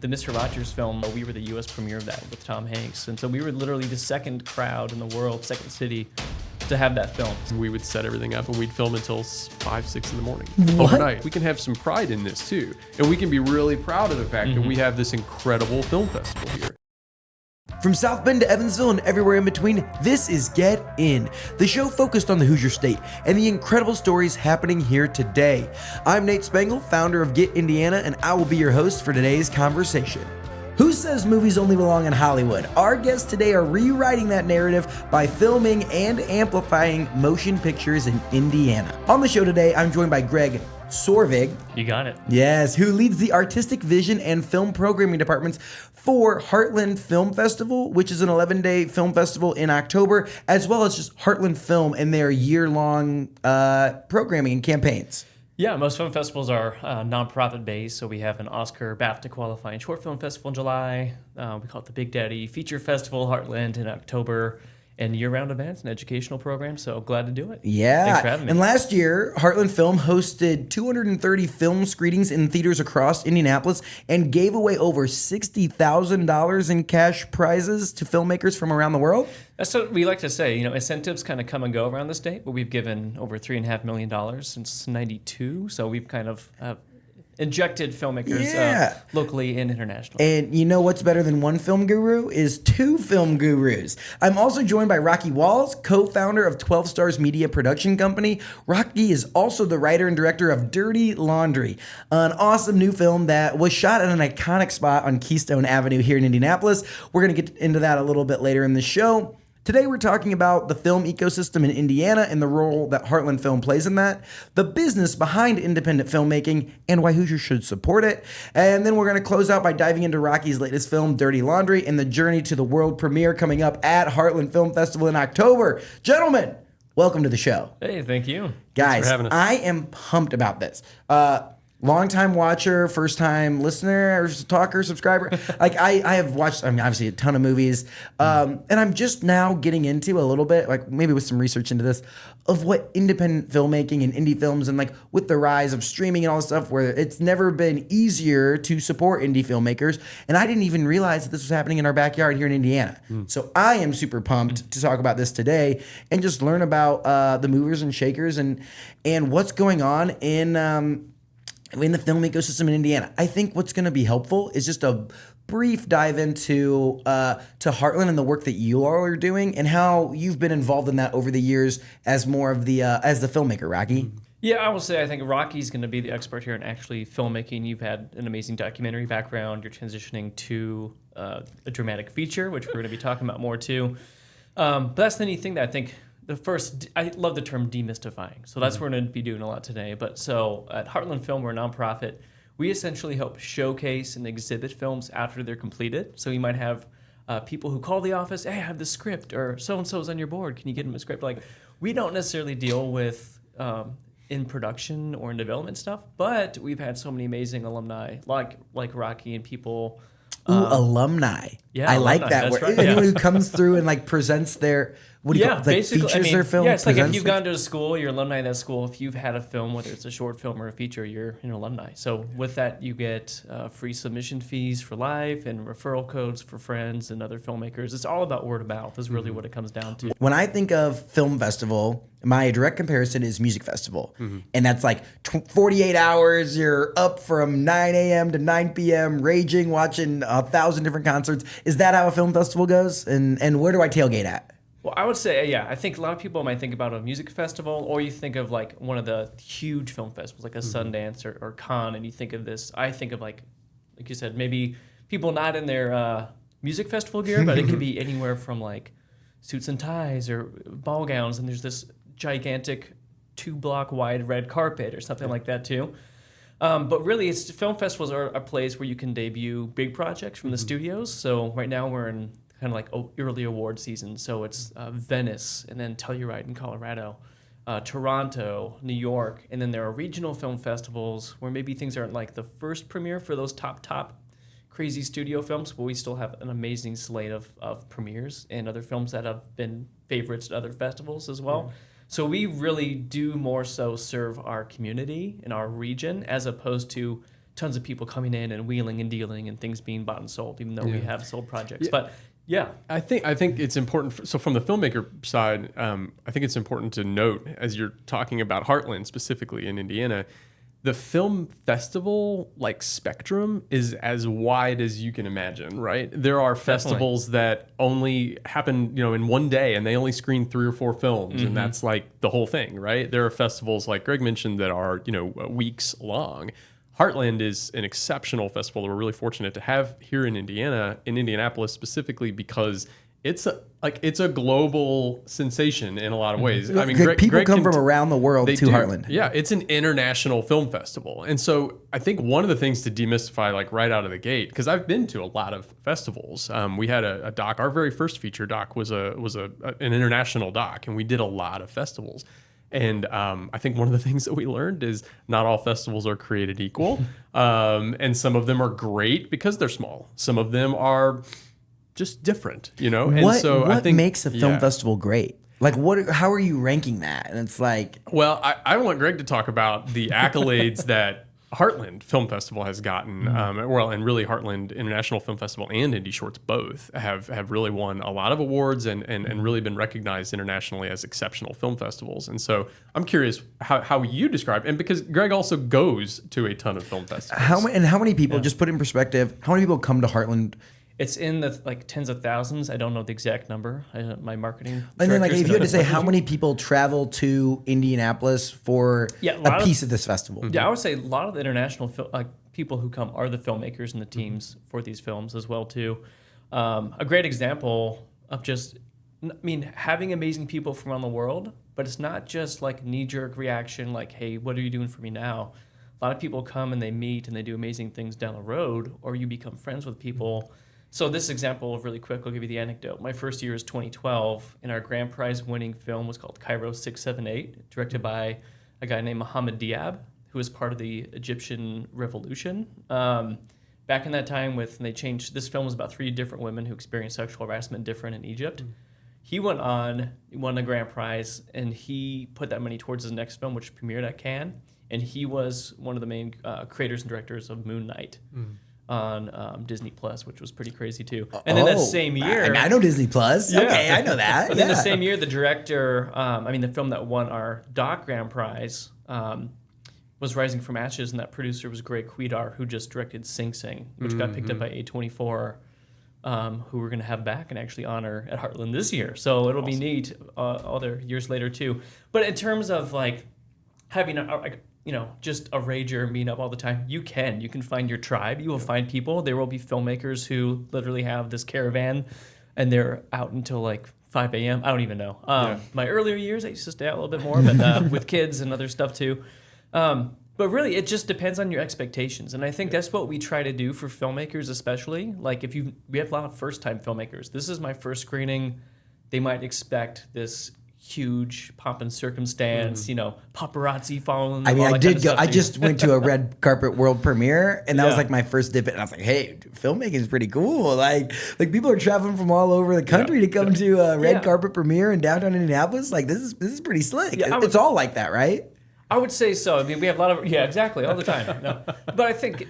the Mr. Rogers film, we were the U.S. premiere of that with Tom Hanks. And so we were literally the second crowd in the world, second city, to have that film. We would set everything up and we'd film until 5, 6 in the morning. What? Overnight. We can have some pride in this too. And we can be really proud of the fact that we have this incredible film festival here. From South Bend to Evansville and everywhere in between, this is Get In, the show focused on the Hoosier State and the incredible stories happening here today. I'm Nate Spangle, founder of Get Indiana, and I will be your host for today's conversation. Who says movies only belong in Hollywood? Our guests today are rewriting that narrative by filming and amplifying motion pictures in Indiana. On the show today, I'm joined by Greg Sorvig. You got it. Yes, who leads the artistic vision and film programming departments for Heartland Film Festival, which is an 11-day film festival in October, as well as just Heartland Film and their year-long programming and campaigns. Yeah, most film festivals are nonprofit based, so we have an Oscar, BAFTA qualifying short film festival in July. We call it the Big Daddy Feature Festival, Heartland in October, and year-round events and educational programs. So glad to do it. Yeah, thanks for having me. And last year, Heartland Film hosted 230 film screenings in theaters across Indianapolis and gave away over $60,000 in cash prizes to filmmakers from around the world. That's what we like to say. You know, incentives kind of come and go around the state, but we've given over $3.5 million since '92. So we've kind of injected filmmakers locally and internationally. And you know what's better than one film guru is two film gurus. I'm also joined by Rocky Walls, co-founder of 12 Stars Media Production Company. Rocky is also the writer and director of Dirty Laundry, an awesome new film that was shot at an iconic spot on Keystone Avenue here in Indianapolis. We're going to get into that a little bit later in the show. Today we're talking about the film ecosystem in Indiana and the role that Heartland Film plays in that, the business behind independent filmmaking, and why Hoosiers should support it. And then we're going to close out by diving into Rocky's latest film, Dirty Laundry, and the journey to the world premiere coming up at Heartland Film Festival in October. Gentlemen, welcome to the show. Hey, thank you. Guys, Thanks for having us. I am pumped about this. Long-time watcher, first-time listener, or talker, subscriber. Like I have watched, I mean, obviously a ton of movies, and I'm just now getting into a little bit, like maybe with some research into this, of what independent filmmaking and indie films, and like with the rise of streaming and all this stuff, where it's never been easier to support indie filmmakers. And I didn't even realize that this was happening in our backyard here in Indiana. So I am super pumped to talk about this today and just learn about the movers and shakers and what's going on in the film ecosystem in Indiana. I think what's going to be helpful is just a brief dive into to Heartland and the work that you all are doing and how you've been involved in that over the years as more of the as the filmmaker, Rocky. Yeah, I will say I think Rocky's going to be the expert here in actually filmmaking. You've had an amazing documentary background. You're transitioning to a dramatic feature, which we're going to be talking about more too. But that's the neat thing that I think. I love the term demystifying. So that's what we're going to be doing a lot today. But so at Heartland Film, we're a nonprofit. We essentially help showcase and exhibit films after they're completed. So you might have people who call the office, hey, I have the script, or so-and-so's on your board. Can you get them a script? Like, we don't necessarily deal with in production or in development stuff, but we've had so many amazing alumni like Rocky and people. Alumni. Yeah, I alumni, like that word. right, Anyone who comes through and like presents their features their film. Yeah, it's like if you've presents gone to a school, you're alumni of that school. If you've had a film, whether it's a short film or a feature, you're an alumni. So with that, you get free submission fees for life and referral codes for friends and other filmmakers. It's all about word of mouth is really what it comes down to. When I think of film festival, my direct comparison is music festival. And that's like 48 hours. You're up from 9 a.m. to 9 p.m. raging, watching 1,000 different concerts. Is that how a film festival goes? And where do I tailgate at? Well, I would say, yeah, I think a lot of people might think about a music festival, or you think of like one of the huge film festivals, like a Sundance or Cannes, and you think of this, I think of like you said, maybe people not in their music festival gear, but it could be anywhere from like suits and ties or ball gowns, and there's this gigantic 2-block wide red carpet or something like that too. But really, film festivals are a place where you can debut big projects from the studios. So right now we're in kind of like early award season. So it's Venice, and then Telluride in Colorado, Toronto, New York, and then there are regional film festivals where maybe things aren't like the first premiere for those top crazy studio films, but we still have an amazing slate of premieres and other films that have been favorites at other festivals as well. Yeah. So we really do more so serve our community and our region as opposed to tons of people coming in and wheeling and dealing and things being bought and sold, even though we have sold projects. But yeah, I think it's important. So from the filmmaker side, I think it's important to note, as you're talking about Heartland specifically in Indiana, the film festival like spectrum is as wide as you can imagine, right? There are festivals that only happen, in one day, and they only screen 3 or 4 films, and that's like the whole thing, right? There are festivals like Greg mentioned that are, weeks long. Heartland is an exceptional festival that we're really fortunate to have here in Indiana, in Indianapolis specifically, because it's a global sensation in a lot of ways. I mean, people come from around the world to Heartland. Yeah, it's an international film festival. And so I think one of the things to demystify, like right out of the gate, because I've been to a lot of festivals. We had a doc. Our very first feature doc was an international doc, and we did a lot of festivals. And I think one of the things that we learned is not all festivals are created equal. And some of them are great because they're small. Some of them are just different, And What makes a film festival great? Like, how are you ranking that? And it's like... Well, I want Greg to talk about the accolades that Heartland Film Festival has gotten. And really Heartland International Film Festival and Indie Shorts both have really won a lot of awards and really been recognized internationally as exceptional film festivals. And so I'm curious how you describe, and because Greg also goes to a ton of film festivals. How many people, just put it in perspective, how many people come to Heartland? It's in the tens of thousands. I don't know the exact number. My marketing. And then, if you had to say how many people travel to Indianapolis for a piece of this festival? Yeah, I would say a lot of the international people who come are the filmmakers and the teams for these films as well too. A great example of having amazing people from around the world, but it's not just like knee-jerk reaction, like, hey, what are you doing for me now? A lot of people come and they meet and they do amazing things down the road, or you become friends with people. So this example, really quick, I'll give you the anecdote. My first year is 2012, and our grand prize winning film was called Cairo 678, directed by a guy named Mohammed Diab, who was part of the Egyptian Revolution. Back in that time, this film was about 3 different women who experienced sexual harassment different in Egypt. He went on, won the grand prize, and he put that money towards his next film, which premiered at Cannes, and he was one of the main creators and directors of Moon Knight. On Disney Plus, which was pretty crazy too. And then that same year, I know Disney Plus. Yeah. Okay, I know that. And then the same year, the director, the film that won our Doc Grand Prize was Rising from Ashes, and that producer was Greg Cuidar, who just directed Sing Sing, which got picked up by A24, who we're going to have back and actually honor at Heartland this year. So it'll be neat other years later too. But in terms of having just a rager and meeting up all the time, you can find your tribe. You will find people. There will be filmmakers who literally have this caravan and they're out until 5 a.m. I don't even know. My earlier years, I used to stay out a little bit more, but with kids and other stuff too. But really, it just depends on your expectations. And I think that's what we try to do for filmmakers, especially. We have a lot of first-time filmmakers. This is my first screening. They might expect this huge pomp and circumstance, paparazzi following them. I just went to a red carpet world premiere, and that was my first dip in. And I was like, hey, filmmaking is pretty cool. Like people are traveling from all over the country to come to a red carpet premiere in downtown Indianapolis. This is pretty slick. It's all like that, right? I would say so. We have a lot of exactly, all the time. No. But I think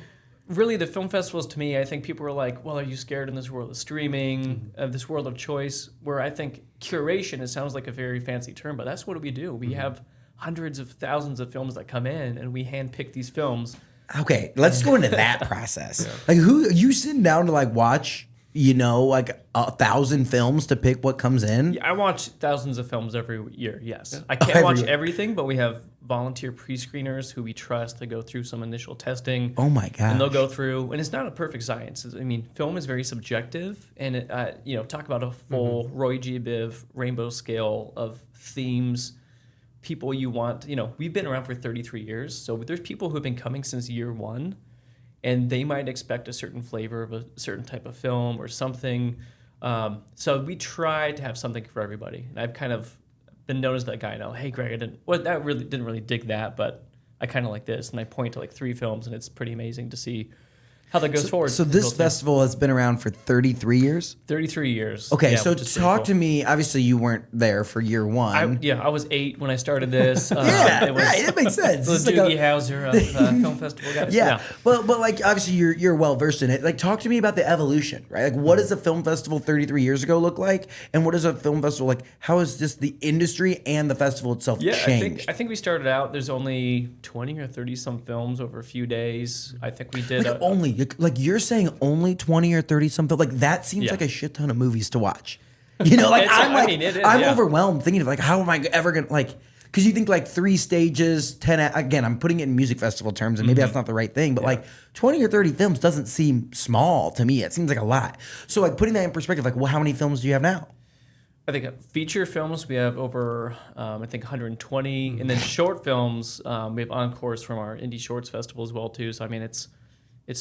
really the film festivals, to me, I think people are like, well, are you scared in this world of streaming, of this world of choice? Where I think curation, it sounds like a very fancy term, but that's what we do. We have hundreds of thousands of films that come in, and we handpick these films. Okay, let's go into that process. Who you sitting down to watch? 1,000 films to pick what comes in? Yeah, I watch thousands of films every year, yes. I can't watch everything, but we have volunteer pre-screeners who we trust to go through some initial testing. Oh my gosh. And they'll go through, and it's not a perfect science. Film is very subjective, and talk about a full Roy G. Biv rainbow scale of themes, people you want. We've been around for 33 years, so there's people who have been coming since year one, and they might expect a certain flavor of a certain type of film or something. So we try to have something for everybody. And I've kind of been known as that guy now. Hey, Greg, didn't really dig that, but I kind of like this. And I point to 3 films, and it's pretty amazing to see how that goes forward. So this festival has been around for 33 years? 33 years. Okay, Yeah, so which is pretty talk cool. to me. Obviously, you weren't there for year one. I was 8 when I started this. Yeah, it was right. That makes sense. The It's like Doogie Howser of film festival guys. yeah. But like obviously you're well versed in it. Like talk to me about the evolution, right? Like what does a film festival 33 years ago look like, and what is a film festival like? How has just the industry and the festival itself changed? I think we started out. There's only 20 or 30 some films over a few days. I think we did Like you're saying only 20 or 30 something. Like that seems Yeah. like a shit ton of movies to watch. You know, like I'm overwhelmed thinking of like how am I ever gonna like. Because you think like 3 stages, 10, again, I'm putting it in music festival terms, and maybe that's not the right thing, but like 20 or 30 films doesn't seem small to me. It seems like a lot. So like putting that in perspective, like, well, how many films do you have now? I think feature films we have over, I think 120, and then short films we have encores from our Indie Shorts Festival as well too. So I mean, it's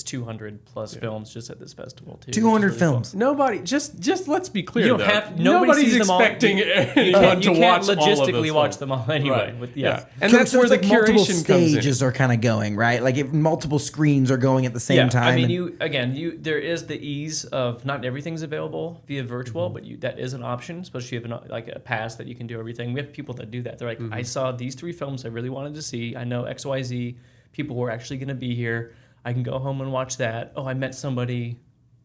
200 plus films just at this festival too. 200 really films. Cool. Nobody, just let's be clear. You don't though. have Nobody's sees them all. expecting You anyone to can't watch all of logistically those watch films. them all anyway. Right. With, Yeah, and So that's it's where the like multiple curation comes in. stages are kind of going, right? Like if multiple screens are going at the same time. I mean, there is the ease of not everything's available via virtual, but that is an option, especially if you have like a pass that you can do everything. We have people that do that. They're like, I saw these 3 films I really wanted to see. I know XYZ people were actually going to be here. I can go home and watch that. Oh, I met somebody.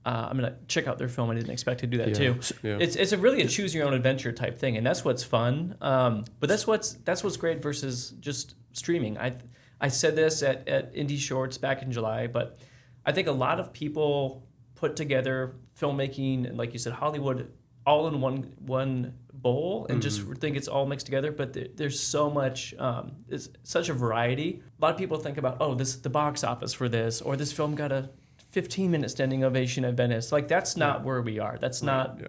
I'm gonna check out their film. I didn't expect to do that too. Yeah. It's really a choose your own adventure type thing, and that's what's fun. But that's what's great versus just streaming. I said this at Indie Shorts back in July, but I think a lot of people put together filmmaking and, like you said, Hollywood all in one bowl and just think it's all mixed together. But there's so much, it's such a variety. A lot of people think about, oh, this the box office for this, or this film got a 15-minute standing ovation at Venice. Like that's not where we are. That's not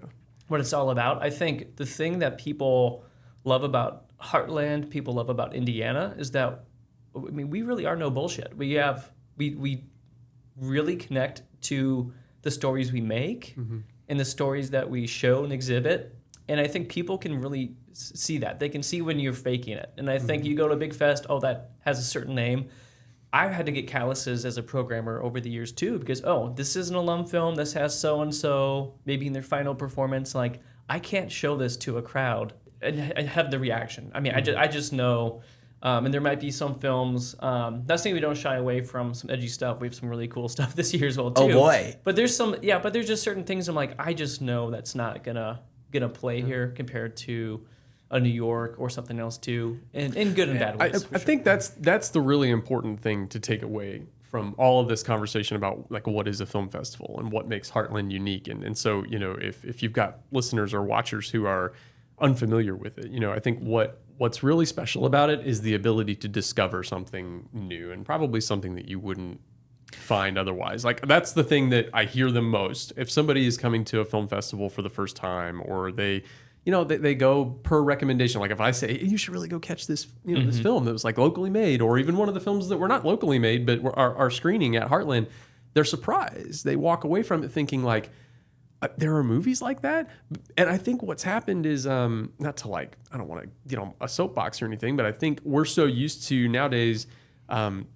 what it's all about. I think the thing that people love about Heartland, people love about Indiana, is that we really are no bullshit. We really connect to the stories we make and the stories that we show and exhibit. And I think people can really see that. They can see when you're faking it. And I think you go to a big fest, oh, that has a certain name. I've had to get calluses as a programmer over the years too, because, oh, this is an alum film. This has so-and-so, maybe in their final performance. Like, I can't show this to a crowd and have the reaction. I mean, I just know, and there might be some films, not saying we don't shy away from some edgy stuff. We have some really cool stuff this year as well too. Oh boy. But there's just certain things I'm like, I just know that's not gonna play here compared to a New York or something else too, in good and bad ways. I think that's the really important thing to take away from all of this conversation about like what is a film festival and what makes Heartland unique. And so, you know, if you've got listeners or watchers who are unfamiliar with it, you know, I think what's really special about it is the ability to discover something new and probably something that you wouldn't find otherwise. Like that's the thing that I hear the most. If somebody is coming to a film festival for the first time, or they go per recommendation. Like if I say, hey, you should really go catch this, this film that was like locally made, or even one of the films that were not locally made, but are screening at Heartland, they're surprised. They walk away from it thinking like, there are movies like that. And I think what's happened is, not to like, I don't want to get on a soapbox or anything, but I think we're so used to nowadays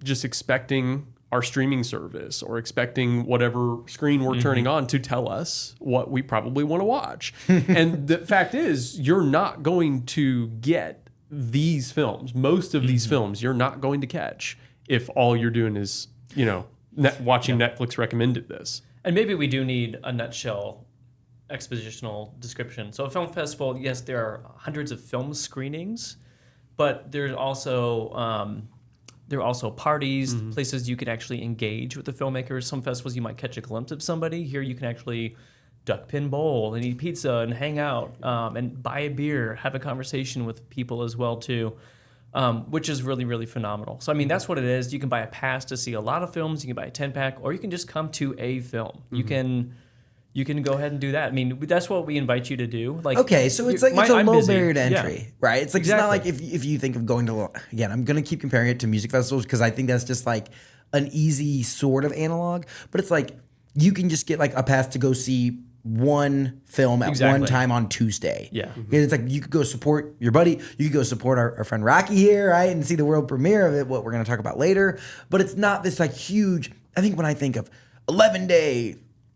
just expecting our streaming service or expecting whatever screen we're turning on to tell us what we probably want to watch. And the fact is, you're not going to get these films. Most of these films you're not going to catch if all you're doing is, watching Netflix recommended this. And maybe we do need a nutshell expositional description. So a film festival, yes, there are hundreds of film screenings, but there's also there are also parties, places you can actually engage with the filmmakers. Some festivals you might catch a glimpse of somebody. Here you can actually duck pin bowl and eat pizza and hang out and buy a beer, have a conversation with people as well too, which is really, really phenomenal. So I mean, that's what it is. You can buy a pass to see a lot of films. You can buy a 10-pack, or you can just come to a film. You can go ahead and do that. I mean, that's what we invite you to do. Like, okay, so it's like it's a I'm low busy. barrier to entry, right? It's like Exactly. It's not like if you think of going to, again, I'm going to keep comparing it to music festivals because I think that's just like an easy sort of analog. But it's like you can just get like a pass to go see one film at one time on Tuesday. Yeah. And it's like you could go support your buddy. You could go support our friend Rocky here, right? And see the world premiere of it, what we're going to talk about later. But it's not this like huge, I think when I think of 11-day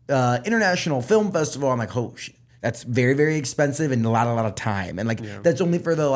international film festival. I'm like, oh shit, that's very, very expensive and a lot of time. And like, that's only for the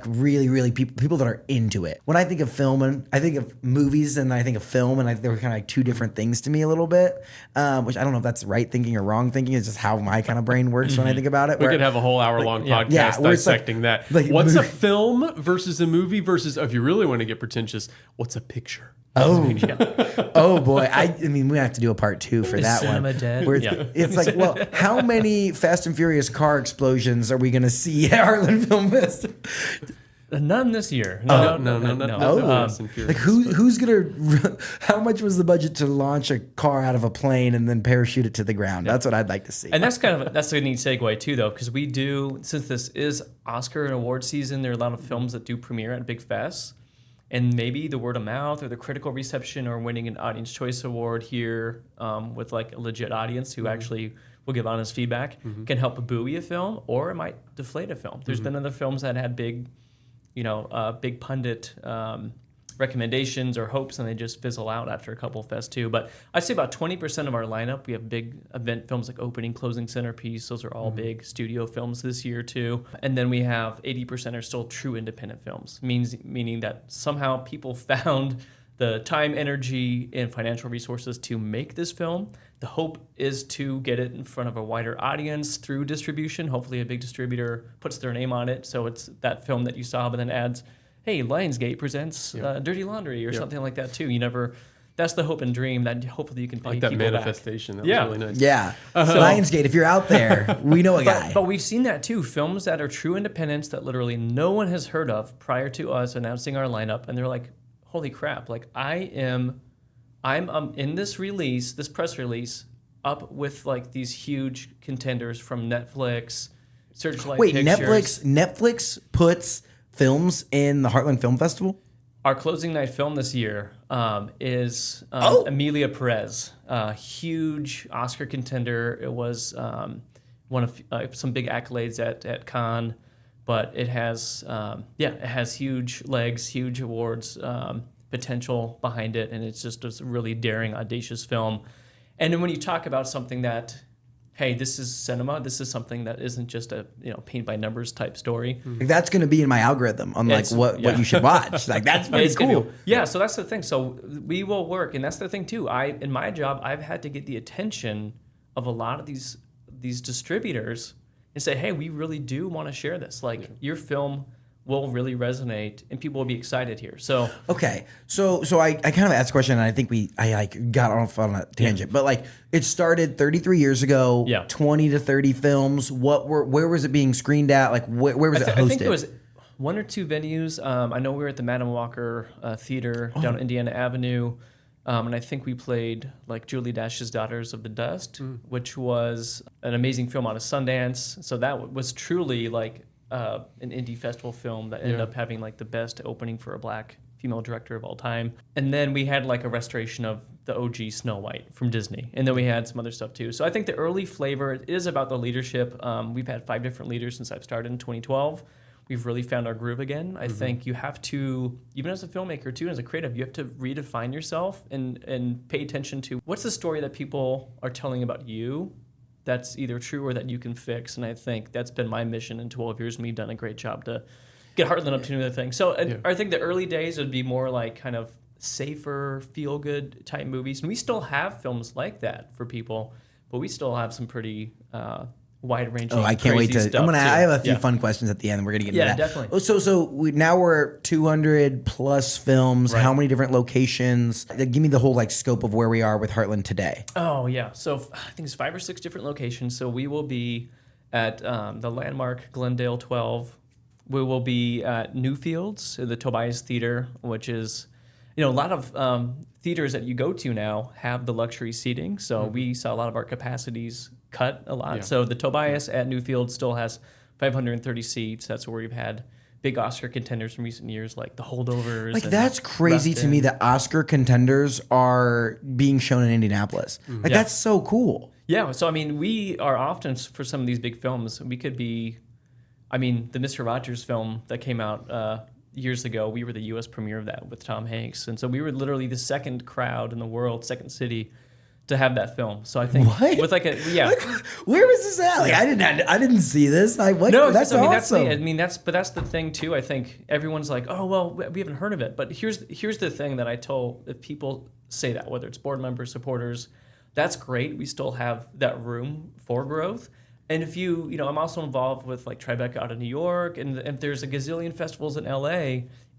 really people that are into it. When I think of film, and I think of movies, and I think of film, and they're kind of like two different things to me a little bit, which I don't know if that's right thinking or wrong thinking. It's just how my kind of brain works when I think about it. We could have a whole hour-long podcast dissecting that. What's a film versus a movie versus, if you really want to get pretentious, what's a picture? Oh boy! I mean, we have to do a part 2 for that Cinema one. dead. Where it's like, well, how many Fast and Furious car explosions are we going to see at Heartland Film Festival? None this year. No. Like who's gonna? How much was the budget to launch a car out of a plane and then parachute it to the ground? That's what I'd like to see. And that's a neat segue too, though, because we do, since this is Oscar and award season, there are a lot of films that do premiere at big fests. And maybe the word of mouth or the critical reception or winning an Audience Choice Award here with like a legit audience who actually will give honest feedback can help buoy a film, or it might deflate a film. There's been other films that had big pundit recommendations or hopes, and they just fizzle out after a couple of fests too. But I'd say about 20% of our lineup, we have big event films like Opening, Closing, Centerpiece. Those are all big studio films this year too. And then we have 80% are still true independent films, meaning that somehow people found the time, energy, and financial resources to make this film. The hope is to get it in front of a wider audience through distribution. Hopefully a big distributor puts their name on it, so it's that film that you saw, but then adds, hey, Lionsgate presents Dirty Laundry or something like that too. That's the hope and dream that hopefully you can pay that people manifestation. back. That was really nice. Yeah. Lionsgate, if you're out there, we know a guy. But we've seen that too. Films that are true independents that literally no one has heard of prior to us announcing our lineup, and they're like, holy crap, like I'm in this press release, up with like these huge contenders from Netflix, Searchlight Pictures. Netflix puts films in the Heartland Film Festival? Our closing night film this year is Emilia Perez, a huge Oscar contender. It was one of some big accolades at Cannes, but it has huge legs, huge awards potential behind it, and it's just a really daring, audacious film. And then when you talk about something that, hey, this is cinema, this is something that isn't just a paint by numbers type story. Like, that's going to be in my algorithm on like what you should watch. Like, that's pretty cool. So that's the thing. So we will work, and that's the thing too. In my job, I've had to get the attention of a lot of these distributors and say, hey, we really do want to share this. Like your film will really resonate and people will be excited here. So okay, so I kind of asked a question, and I think I got off on a tangent, but like it started 33 years ago. 20 to 30 films. Where was it being screened at? Like where was it hosted? I think it was one or two venues. I know we were at the Madam Walker Theater down Indiana Avenue, and I think we played like Julie Dash's Daughters of the Dust, which was an amazing film out of Sundance. So that was truly like an indie festival film that ended up having like the best opening for a Black female director of all time. And then we had like a restoration of the OG Snow White from Disney. And then we had some other stuff too. So I think the early flavor is about the leadership. We've had 5 different leaders since I've started in 2012. We've really found our groove again. I think you have to, even as a filmmaker too, and as a creative, you have to redefine yourself and pay attention to what's the story that people are telling about you that's either true or that you can fix. And I think that's been my mission in 12 years, and we've done a great job to get Heartland up to new things. So I think the early days would be more like kind of safer, feel-good type movies. And we still have films like that for people, but we still have some pretty wide-ranging, I can't wait to. I have a few fun questions at the end. We're gonna get into that. Yeah, definitely. So now we're 200 plus films. Right. How many different locations? Give me the whole like scope of where we are with Heartland today. Oh yeah, so I think it's 5 or 6 different locations. So we will be at the landmark Glendale 12. We will be at Newfields, the Tobias Theater, which is, a lot of theaters that you go to now have the luxury seating. So we saw a lot of our capacities cut a lot. Yeah. So the Tobias at Newfield still has 530 seats. That's where we've had big Oscar contenders in recent years, like The Holdovers. Like that's crazy to me that Oscar contenders are being shown in Indianapolis. Like that's so cool. Yeah. So I mean, we are often for some of these big films. We could be, the Mr. Rogers film that came out years ago. We were the U.S. premiere of that with Tom Hanks, and so we were literally the second crowd in the world, second city to have that film. So I think What? with like a Where was this at? Like I didn't see this. Like what? No, that's awesome. that's the thing too. I think everyone's like, oh well, we haven't heard of it. But here's the thing that I tell if people say that, whether it's board members, supporters, that's great. We still have that room for growth. And if I'm also involved with like Tribeca out of New York, and if there's a gazillion festivals in LA,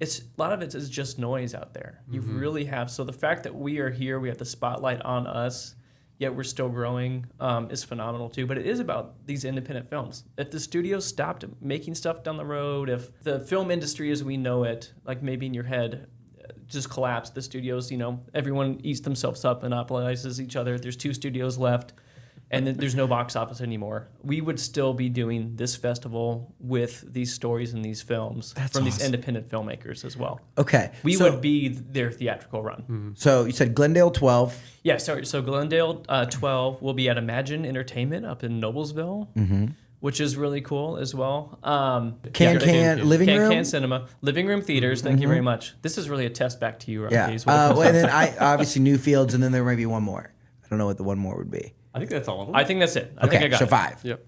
a lot of it is just noise out there. You really have. So the fact that we are here, we have the spotlight on us, yet we're still growing, is phenomenal too. But it is about these independent films. If the studios stopped making stuff down the road, if the film industry as we know it, like maybe in your head, just collapsed, the studios, everyone eats themselves up, monopolizes each other. There's 2 studios left, and then there's no box office anymore. We would still be doing this festival with these stories and these films these independent filmmakers as well. Okay. We would be their theatrical run. So you said Glendale 12. Yeah, sorry. So Glendale 12 will be at Imagine Entertainment up in Noblesville, which is really cool as well. Can Living Room? Can Cinema. Living Room Theaters, thank you very much. This is really a test back to you, Ron. Yeah. Well, and then obviously Newfields, and then there might be one more. I don't know what the one more would be. I think that's all of them. I think that's it. I think I got so it. 5. Yep.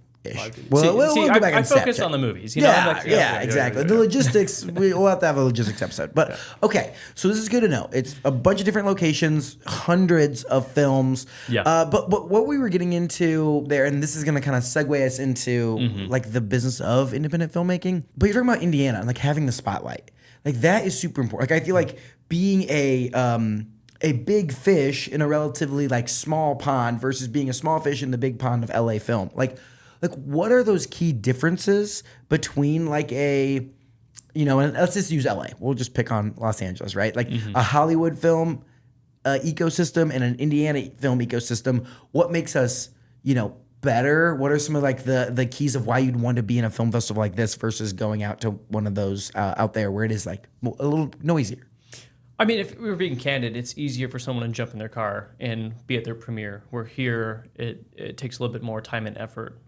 Well, we'll go back and I focus Snapchat. on the movies. Yeah, exactly. The logistics, we'll have to have a logistics episode. But okay, so this is good to know. It's a bunch of different locations, hundreds of films. Yeah. But what we were getting into there, and this is going to kind of segue us into like the business of independent filmmaking. But you're talking about Indiana and like having the spotlight. Like that is super important. Like I feel like being a big fish in a relatively like small pond versus being a small fish in the big pond of LA film. Like what are those key differences between like and let's just use LA. We'll just pick on Los Angeles, right? Like a Hollywood film ecosystem and an Indiana film ecosystem. What makes us, better? What are some of like the keys of why you'd want to be in a film festival like this versus going out to one of those out there where it is like a little noisier? I mean, if we were being candid, it's easier for someone to jump in their car and be at their premiere. We're here, it takes a little bit more time and effort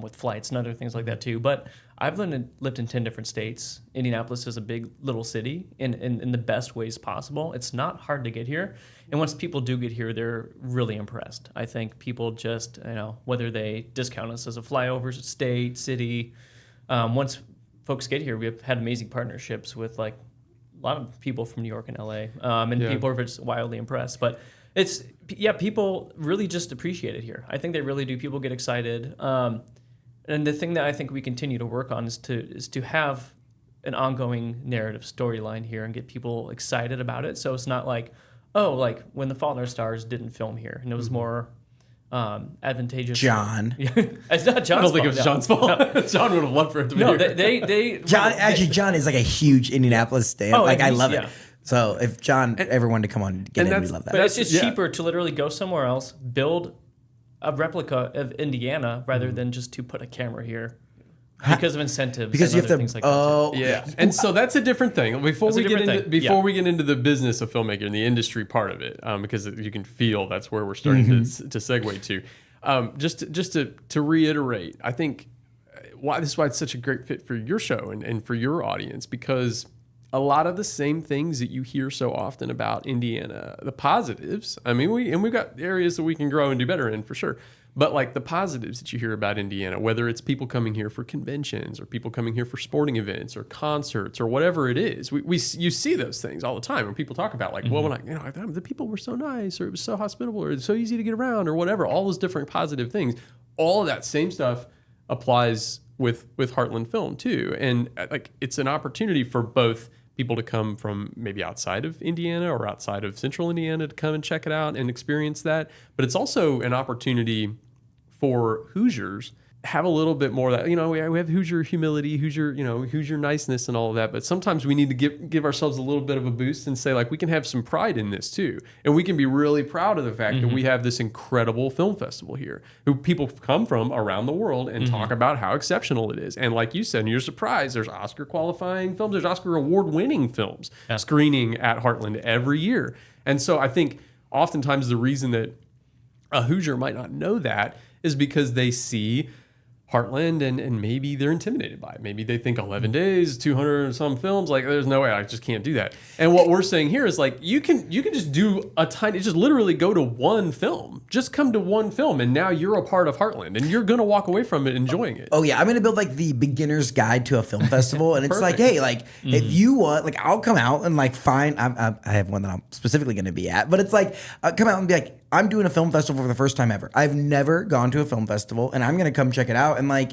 with flights and other things like that too. But I've lived in 10 different states. Indianapolis is a big little city in the best ways possible. It's not hard to get here. And once people do get here, they're really impressed. I think people just, whether they discount us as a flyover state, city, once folks get here, we've had amazing partnerships with like a lot of people from New York and LA, and people are just wildly impressed. But people really just appreciate it here. I think they really do. People get excited, and the thing that I think we continue to work on is to have an ongoing narrative storyline here and get people excited about it. So it's not like, like when The Fault in Our Stars didn't film here, and it was more advantageous. John. It's not John's fault. I don't think it was John's fault. No. John would have loved for it to be here. John is like a huge Indianapolis stan. Oh, like I he's- love yeah. it. So if John ever wanted to come on and get in, we love that. But it's just cheaper to literally go somewhere else, build a replica of Indiana rather than just to put a camera here because of incentives. Because and you have to. things like that too. Yeah, and so that's a different thing. Before we get into the business of filmmaking and the industry part of it, because you can feel that's where we're starting to segue to. Just to reiterate, I think this is why it's such a great fit for your show and for your audience, because a lot of the same things that you hear so often about Indiana, the positives. I mean, we've got areas that we can grow and do better in for sure. But like the positives that you hear about Indiana, whether it's people coming here for conventions or people coming here for sporting events or concerts or whatever it is, you see those things all the time when people talk about like, well, when the people were so nice or it was so hospitable or it's so easy to get around or whatever, all those different positive things, all of that same stuff applies with Heartland Film too. And like it's an opportunity for both people to come from maybe outside of Indiana or outside of central Indiana to come and check it out and experience that. But it's also an opportunity for Hoosiers have a little bit more of that, we have Hoosier humility, Hoosier niceness and all of that. But sometimes we need to give ourselves a little bit of a boost and say like, we can have some pride in this too. And we can be really proud of the fact that we have this incredible film festival here who people come from around the world and talk about how exceptional it is. And like you said, and you're surprised, there's Oscar qualifying films, there's Oscar award winning films screening at Heartland every year. And so I think oftentimes the reason that a Hoosier might not know that is because they see Heartland, and maybe they're intimidated by it. Maybe they think 11 days, 200 and some films, like there's no way, I just can't do that. And what we're saying here is like, you can just do just literally go to one film, just come to one film, and now you're a part of Heartland, and you're gonna walk away from it enjoying it. Oh yeah, I'm gonna build like the beginner's guide to a film festival, and it's like, Perfect. hey, like if you want, like I'll come out and like find. I have one that I'm specifically gonna be at, but it's like I'll come out and be like, I'm doing a film festival for the first time ever. I've never gone to a film festival, and I'm gonna come check it out, and like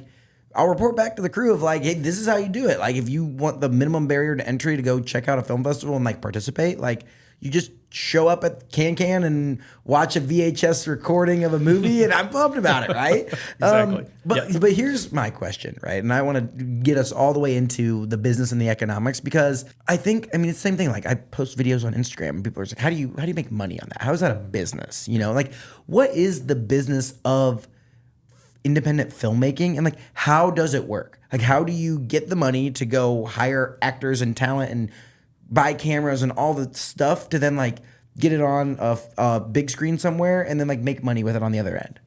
I'll report back to the crew of like, hey, this is how you do it. Like if you want the minimum barrier to entry to go check out a film festival and like participate, like you just show up at Can and watch a VHS recording of a movie, and I'm pumped about it, right? Exactly. But here's my question, right? And I want to get us all the way into the business and the economics, because I mean, it's the same thing. Like I post videos on Instagram, and people are like, how do you make money on that? How is that a business? You know, like what is the business of independent filmmaking, and like how does it work? Like how do you get the money to go hire actors and talent and buy cameras and all the stuff to then like get it on a big screen somewhere and then like make money with it on the other end?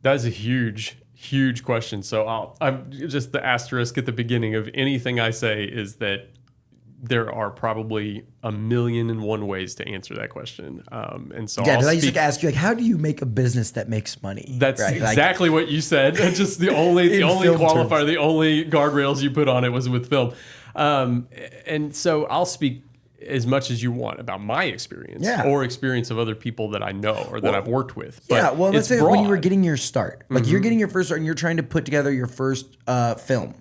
That is a huge question. So I'm just the asterisk at the beginning of anything I say is that there are probably 1,000,001 ways to answer that question. And so yeah, I used to ask you like, how do you make a business that makes money? That's right? exactly what you said. Just the only film qualifier, terms. the only guardrails you put on it was with film. And so I'll speak as much as you want about my experience or experience of other people that I know or that I've worked with. But yeah, well, let's say when you were broad. getting your start, like you're getting your first start and you're trying to put together your first film.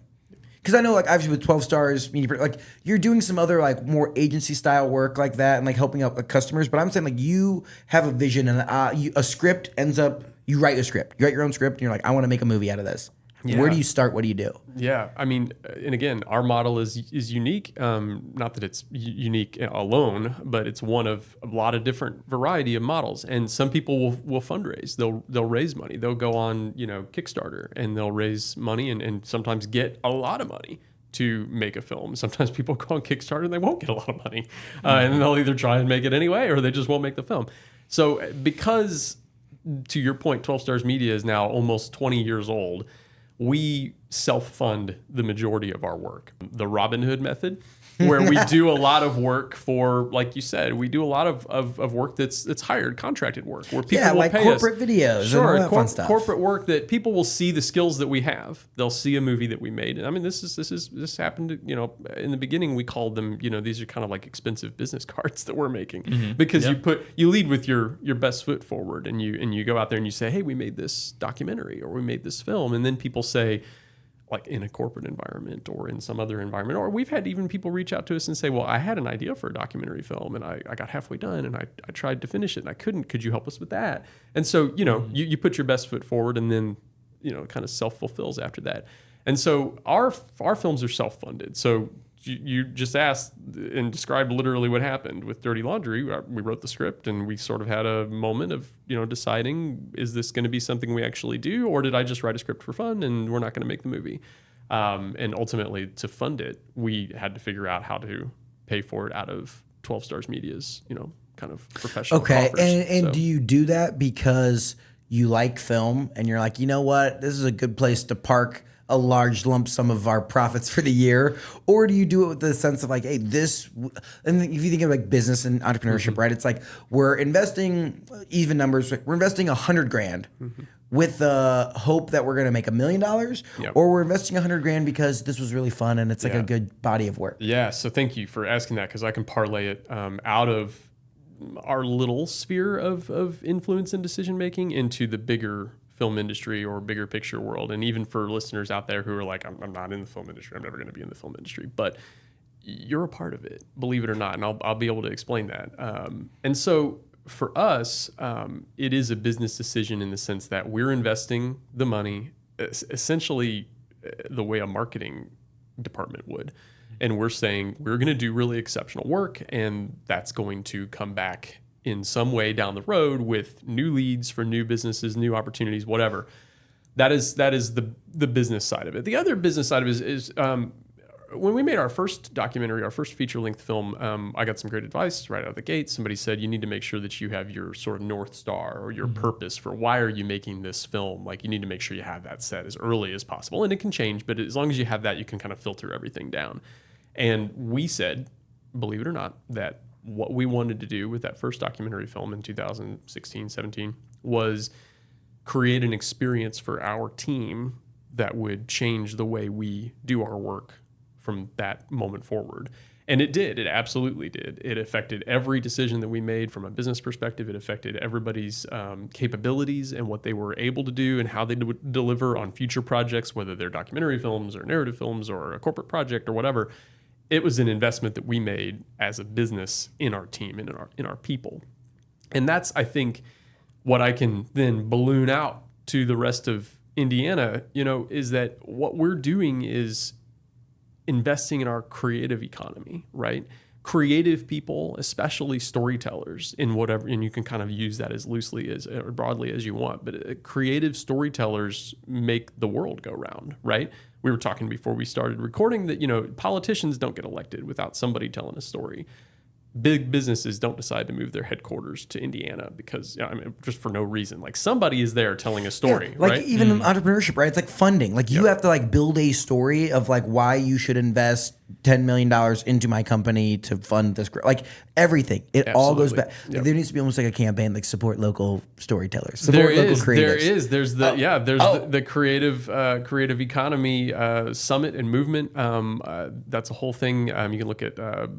Because I know, like, obviously with 12 Stars, like, you're doing some other, like, more agency-style work like that and, like, helping out customers. But I'm saying, like, you have a vision and a script ends up, you write a script. You write your own script and you're like, I want to make a movie out of this. Yeah. Where do you start? What do you do? Yeah, I mean, and again, our model is unique. Not that it's unique alone, but it's one of a lot of different variety of models. And some people will fundraise. They'll raise money. They'll go on Kickstarter and they'll raise money and sometimes get a lot of money to make a film. Sometimes people go on Kickstarter and they won't get a lot of money, and then they'll either try and make it anyway or they just won't make the film. So because, to your point, 12 Stars Media is now almost 20 years old. We self-fund the majority of our work. The Robin Hood method, where we do a lot of work for, like you said, we do a lot of work that's hired, contracted work, where people will like pay corporate us. videos Sure, and all that fun stuff. corporate work that people will see the skills that we have. They'll see a movie that we made. And I mean, this happened, in the beginning we called them, these are kind of like expensive business cards that we're making because you lead with your best foot forward and you go out there and you say, hey, we made this documentary or we made this film. And then people say, like in a corporate environment or in some other environment, or we've had even people reach out to us and say, well, I had an idea for a documentary film and I got halfway done and I tried to finish it and I couldn't. Could you help us with that? And so, you put your best foot forward and then, it kind of self-fulfills after that. And so our films are self-funded. So you just asked and described literally what happened with Dirty Laundry. We wrote the script and we sort of had a moment of, deciding, is this going to be something we actually do? Or did I just write a script for fun and we're not going to make the movie? And ultimately to fund it, we had to figure out how to pay for it out of 12 Stars Media's, kind of professional Okay. coffers. And So- do you do that because you like film and you're like, you know what, this is a good place to park a large lump sum of our profits for the year? Or do you do it with the sense of like, hey, and if you think of like business and entrepreneurship, right? It's like we're investing, even numbers, we're investing $100,000 with the hope that we're going to make $1 million, or we're investing $100,000 because this was really fun and it's like a good body of work. Yeah. So thank you for asking that, because I can parlay it out of our little sphere of influence and decision making into the bigger film industry or bigger picture world. And even for listeners out there who are like, I'm not in the film industry, I'm never going to be in the film industry, but you're a part of it, believe it or not. And I'll be able to explain that. And so for us, it is a business decision in the sense that we're investing the money essentially the way a marketing department would. And we're saying we're going to do really exceptional work, and that's going to come back in some way down the road with new leads for new businesses, new opportunities, whatever. That is the business side of it. The other business side of it is when we made our first documentary, our first feature-length film, I got some great advice right out of the gate. Somebody said, you need to make sure that you have your sort of North Star or your purpose for why are you making this film. Like, you need to make sure you have that set as early as possible. And it can change, but as long as you have that, you can kind of filter everything down. And we said, believe it or not, that what we wanted to do with that first documentary film in 2016, 17 was create an experience for our team that would change the way we do our work from that moment forward. And it did. It absolutely did. It affected every decision that we made from a business perspective. It affected everybody's capabilities and what they were able to do and how they would deliver on future projects, whether they're documentary films or narrative films or a corporate project or whatever. It was an investment that we made as a business in our team and in our people. And that's, I think, what I can then balloon out to the rest of Indiana, is that what we're doing is investing in our creative economy, right? Creative people, especially storytellers in whatever, and you can kind of use that as loosely as or broadly as you want, but creative storytellers make the world go round, right? We were talking before we started recording that, politicians don't get elected without somebody telling a story. Big businesses don't decide to move their headquarters to Indiana because, just for no reason. Like, somebody is there telling a story, like right? even in entrepreneurship, right? It's like funding. Like, you have to like build a story of like why you should invest $10 million into my company to fund this. Like, everything. It all goes back. Like, there needs to be almost like a campaign, like support local storytellers, support local creatives. There's the creative economy summit and movement. That's a whole thing. You can look at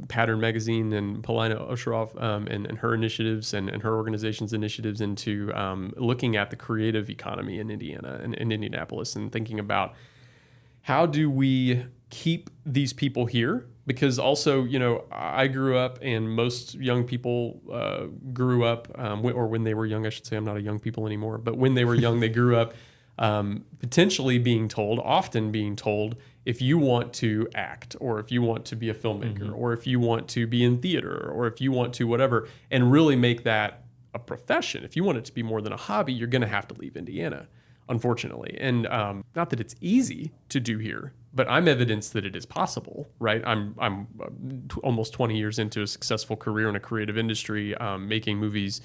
Pattern Magazine and Polina Osherov and her initiatives and her organization's initiatives into looking at the creative economy in Indiana and in Indianapolis and thinking about how do we keep these people here? Because also, I grew up and most young people grew up, or when they were young, I should say, I'm not a young people anymore, but when they were young, they grew up potentially often being told, if you want to act, or if you want to be a filmmaker, or if you want to be in theater, or if you want to whatever, and really make that a profession, if you want it to be more than a hobby, you're going to have to leave Indiana, unfortunately. And not that it's easy to do here, but I'm evidence that it is possible, right? I'm almost 20 years into a successful career in a creative industry, making movies,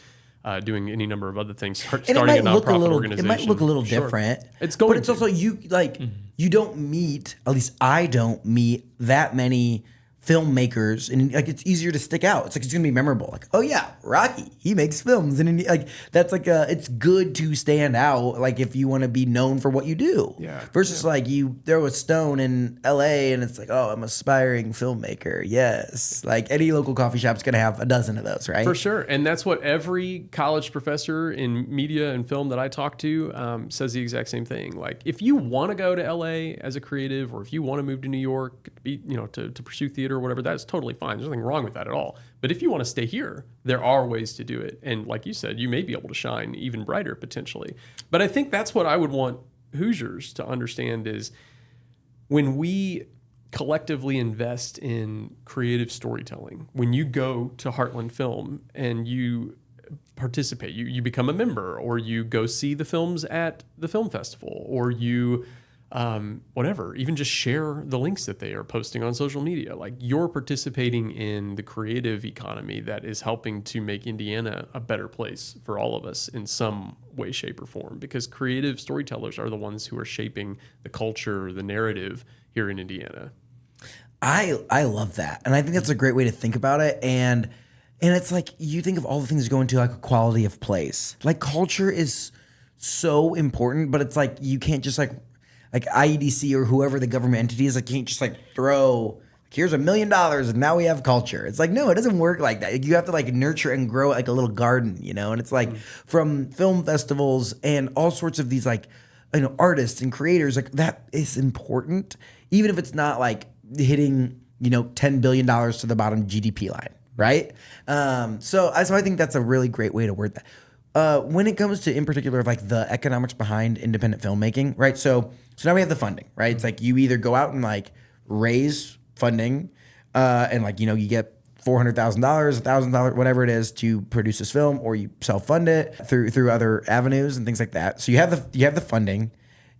doing any number of other things, starting a nonprofit organization. It might look a little different. It's going, but it's also you don't meet, at least I don't meet that many filmmakers, and like it's easier to stick out. It's like it's gonna be memorable. Like, oh yeah, Rocky, he makes films, and like that's like it's good to stand out. Like if you want to be known for what you do, versus like you throw a stone in L.A. and it's like, oh, I'm an aspiring filmmaker. Yes, like any local coffee shop's gonna have a dozen of those, right? For sure, and that's what every college professor in media and film that I talk to says the exact same thing. Like if you want to go to L.A. as a creative, or if you want to move to New York, to pursue theater or whatever, that's totally fine. There's nothing wrong with that at all. But if you want to stay here, there are ways to do it. And like you said, you may be able to shine even brighter potentially. But I think that's what I would want Hoosiers to understand is when we collectively invest in creative storytelling, when you go to Heartland Film and you participate, you become a member, or you go see the films at the film festival, or you whatever, even just share the links that they are posting on social media. Like you're participating in the creative economy that is helping to make Indiana a better place for all of us in some way, shape, or form, because creative storytellers are the ones who are shaping the culture, the narrative here in Indiana. I love that. And I think that's a great way to think about it. And it's like, you think of all the things that go into like a quality of place. Like culture is so important, but it's like, you can't just like IEDC or whoever the government entity is, like can't just like throw, here's $1 million and now we have culture. It's like, no, it doesn't work like that. Like, you have to like nurture and grow it like a little garden, And it's like from film festivals and all sorts of these like, artists and creators, like that is important, even if it's not like hitting, $10 billion to the bottom GDP line, right? So I think that's a really great way to word that. When it comes to, in particular, of like the economics behind independent filmmaking, right? So now we have the funding, right? It's like you either go out and like raise funding, and like you get $400,000, $1,000, whatever it is, to produce this film, or you self-fund it through other avenues and things like that. So you have the funding.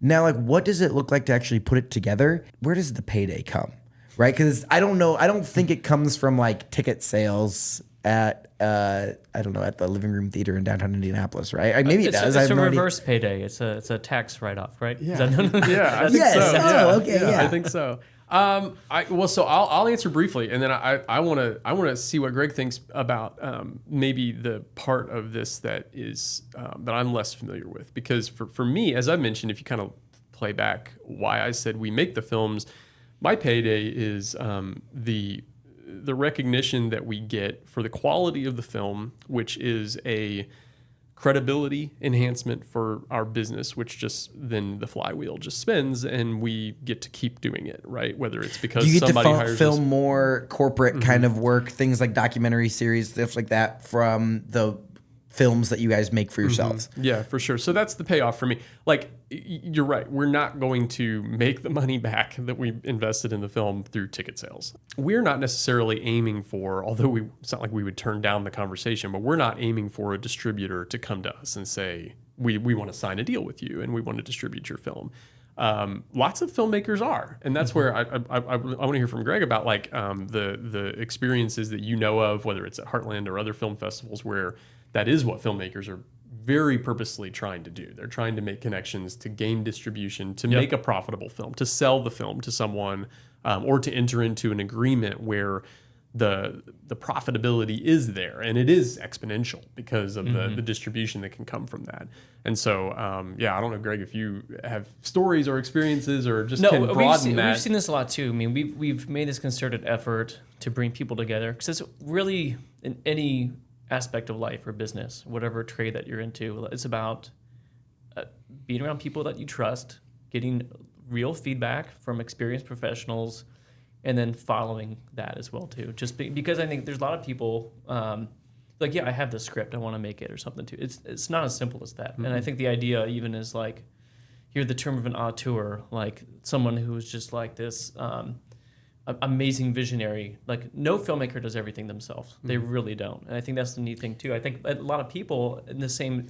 Now, like, what does it look like to actually put it together? Where does the payday come? right? Because I don't think it comes from like ticket sales at I don't know, at the Living Room Theater in downtown Indianapolis, right? Maybe it does. It's a reverse payday. It's a tax write-off, right? Yeah, I think I think Yes. so. Oh, okay, yeah. I think so. So I'll answer briefly, and then I want to see what Greg thinks about maybe the part of this that is that I'm less familiar with, because for me, as I mentioned, if you kind of play back why I said we make the films, my payday is the recognition that we get for the quality of the film, which is a credibility enhancement for our business, which just then the flywheel just spins and we get to keep doing it, right? Whether it's because Do you get somebody to hires film us. more corporate kind of work, things like documentary series, stuff like that, from the films that you guys make for yourselves? Yeah, for sure. So that's the payoff for me. Like, you're right. We're not going to make the money back that we invested in the film through ticket sales. We're not necessarily aiming for, although it's not like we would turn down the conversation, but we're not aiming for a distributor to come to us and say, we want to sign a deal with you and we want to distribute your film. Lots of filmmakers are, and that's where I want to hear from Greg about like the experiences that you know of, whether it's at Heartland or other film festivals, where that is what filmmakers are very purposely trying to do. They're trying to make connections to gain distribution, to make a profitable film, to sell the film to someone, or to enter into an agreement where the profitability is there, and it is exponential because of the distribution that can come from that. And so, I don't know, Greg, if you have stories or experiences or just can broaden that. We've seen this a lot too. I mean, we've made this concerted effort to bring people together, because it's really in any aspect of life or business, whatever trade that you're into, it's about being around people that you trust, getting real feedback from experienced professionals, and then following that as well too. Because I think there's a lot of people like, I have this script, I want to make it or something too. It's not as simple as that. And I think the idea even is like, hear the term of an auteur, like someone who's just like this amazing visionary. Like, no filmmaker does everything themselves. They really don't. And I think that's the neat thing too. I think a lot of people in the same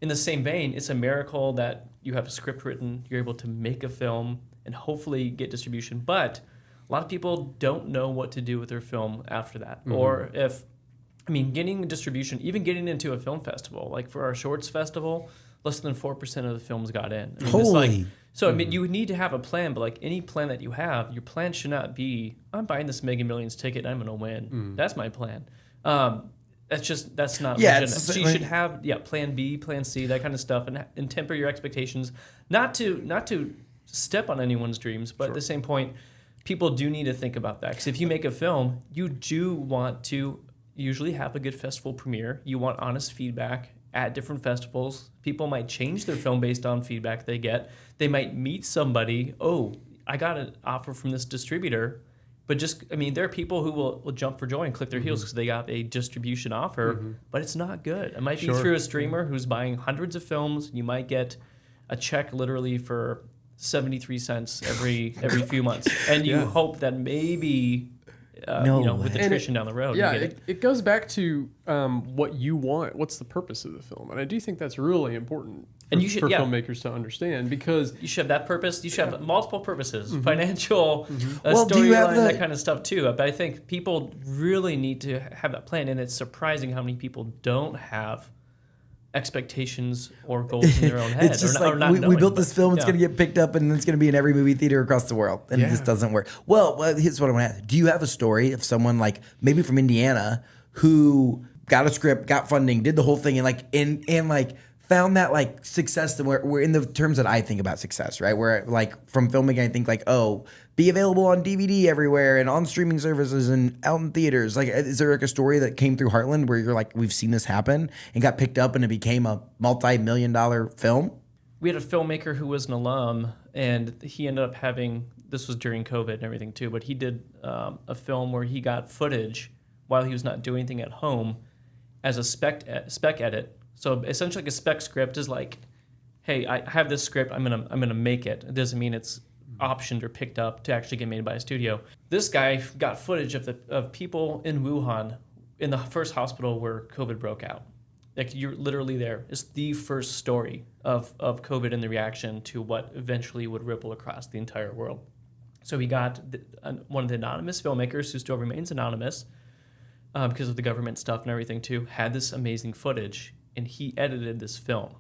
vein, it's a miracle that you have a script written, you're able to make a film and hopefully get distribution. But a lot of people don't know what to do with their film after that. Or getting distribution, even getting into a film festival, like for our shorts festival, less than 4% of the films got in. Holy. You would need to have a plan, but like any plan that you have, your plan should not be, I'm buying this Mega Millions ticket and I'm going to win. That's my plan. That's not legitimate. So you should have plan B, plan C, that kind of stuff, and temper your expectations, not to step on anyone's dreams, but at the same point, people do need to think about that. Because if you make a film, you do want to usually have a good festival premiere. You want honest feedback at different festivals. People might change their film based on feedback they get. They might meet somebody, I got an offer from this distributor, but there are people who will jump for joy and click their heels because they got a distribution offer, but it's not good. It might be through a streamer who's buying hundreds of films. You might get a check literally for 73 cents every few months, and you hope that maybe with attrition down the road. Yeah, it goes back to what you want. What's the purpose of the film? And I do think that's really important for filmmakers to understand, because you should have that purpose. You should have multiple purposes, financial, storyline, that kind of stuff too. But I think people really need to have that plan, and it's surprising how many people don't have expectations or goals in their own head. It's just we built this film, it's going to get picked up, and it's going to be in every movie theater across the world, and this doesn't work. Well, here's what I want to ask. Do you have a story of someone like maybe from Indiana who got a script, got funding, did the whole thing, and found that like success, that we're in the terms that I think about success, right? Where like from filmmaking, I think like, be available on DVD everywhere and on streaming services and out in theaters. Like, is there like a story that came through Heartland where you're like, we've seen this happen and got picked up and it became a multi-million-dollar film? We had a filmmaker who was an alum, and he ended up having, this was during COVID and everything too, but he did a film where he got footage while he was not doing anything at home as a spec edit. So essentially, like a spec script is like, hey, I have this script, I'm gonna make it. It doesn't mean it's optioned or picked up to actually get made by a studio. This guy got footage of people in Wuhan, in the first hospital where COVID broke out. Like, you're literally there. It's the first story of COVID and the reaction to what eventually would ripple across the entire world. So he got one of the anonymous filmmakers, who still remains anonymous because of the government stuff and everything too, had this amazing footage, and he edited this film.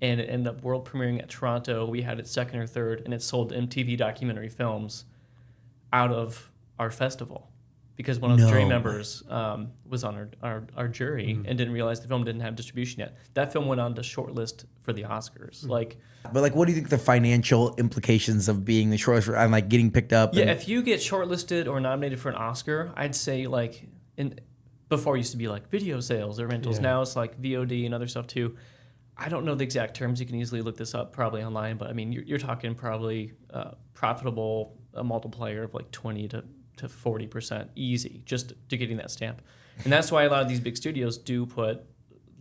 And it ended up world premiering at Toronto. We had it second or third, and it sold MTV Documentary Films out of our festival because one of the jury members was on our jury and didn't realize the film didn't have distribution yet. That film went on to shortlist for the Oscars. But like, what do you think the financial implications of being the shortlist and like getting picked up? Yeah, if you get shortlisted or nominated for an Oscar, I'd say like before it used to be like video sales or rentals. Now it's like VOD and other stuff too. I don't know the exact terms. You can easily look this up probably online, but I mean, you're talking probably profitable a multiplier of like 20 to 40% easy just to getting that stamp. And that's why a lot of these big studios do put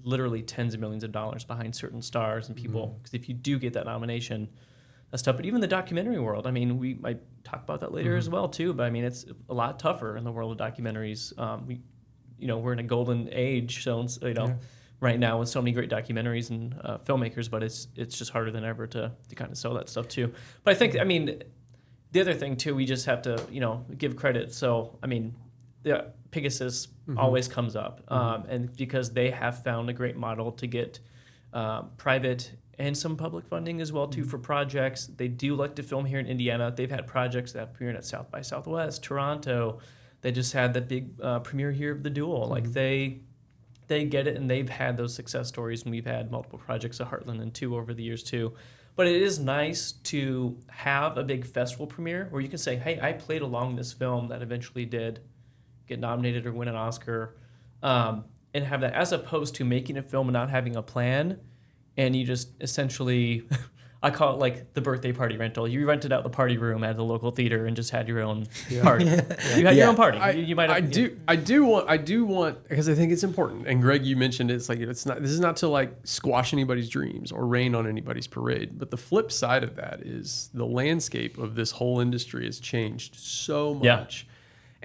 literally tens of millions of dollars behind certain stars and people. Because if you do get that nomination, that's tough. But even the documentary world, I mean, we might talk about that later as well too, but I mean, it's a lot tougher in the world of documentaries. We're in a golden age, so right now with so many great documentaries and filmmakers, but it's just harder than ever to kind of sell that stuff too. But I think, I mean, the other thing too, we just have to, give credit. So, I mean, the Pegasus always comes up, and because they have found a great model to get private and some public funding as well too for projects. They do like to film here in Indiana. They've had projects that have premiered at South by Southwest, Toronto. They just had that big premiere here of The Duel. Like they get it, and they've had those success stories, and we've had multiple projects at Heartland and 2 over the years too. But it is nice to have a big festival premiere where you can say, hey, I played along this film that eventually did get nominated or win an Oscar, and have that, as opposed to making a film and not having a plan, and you just essentially, I call it like the birthday party rental. You rented out the party room at the local theater and just had your own party. You had your own party. You might have, I do want, because I think it's important. And Greg, you mentioned it's like, this is not to like squash anybody's dreams or rain on anybody's parade. But the flip side of that is the landscape of this whole industry has changed so much.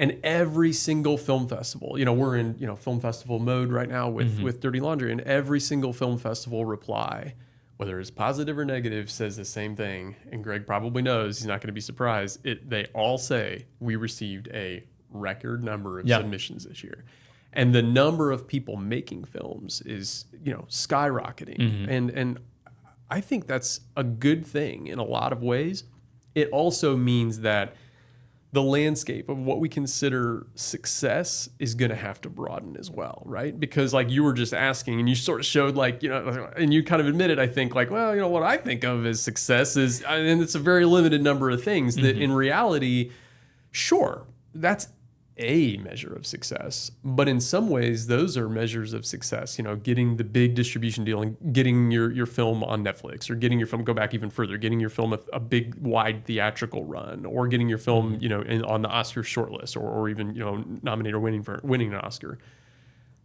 And every single film festival, we're in, film festival mode right now with Dirty Laundry, and every single film festival reply, whether it's positive or negative, says the same thing. And Greg probably knows, he's not going to be surprised. They all say we received a record number of submissions this year. And the number of people making films is, skyrocketing. And I think that's a good thing in a lot of ways. It also means that the landscape of what we consider success is going to have to broaden as well, right? Because like you were just asking, and you sort of showed like, and you kind of admitted, I think like, well, what I think of as success is, and it's a very limited number of things that in reality, sure, that's a measure of success. But in some ways, those are measures of success, getting the big distribution deal and getting your film on Netflix, or getting your film, go back even further, getting your film a big, wide theatrical run, or getting your film, on the Oscar shortlist, or even, nominated or winning an Oscar.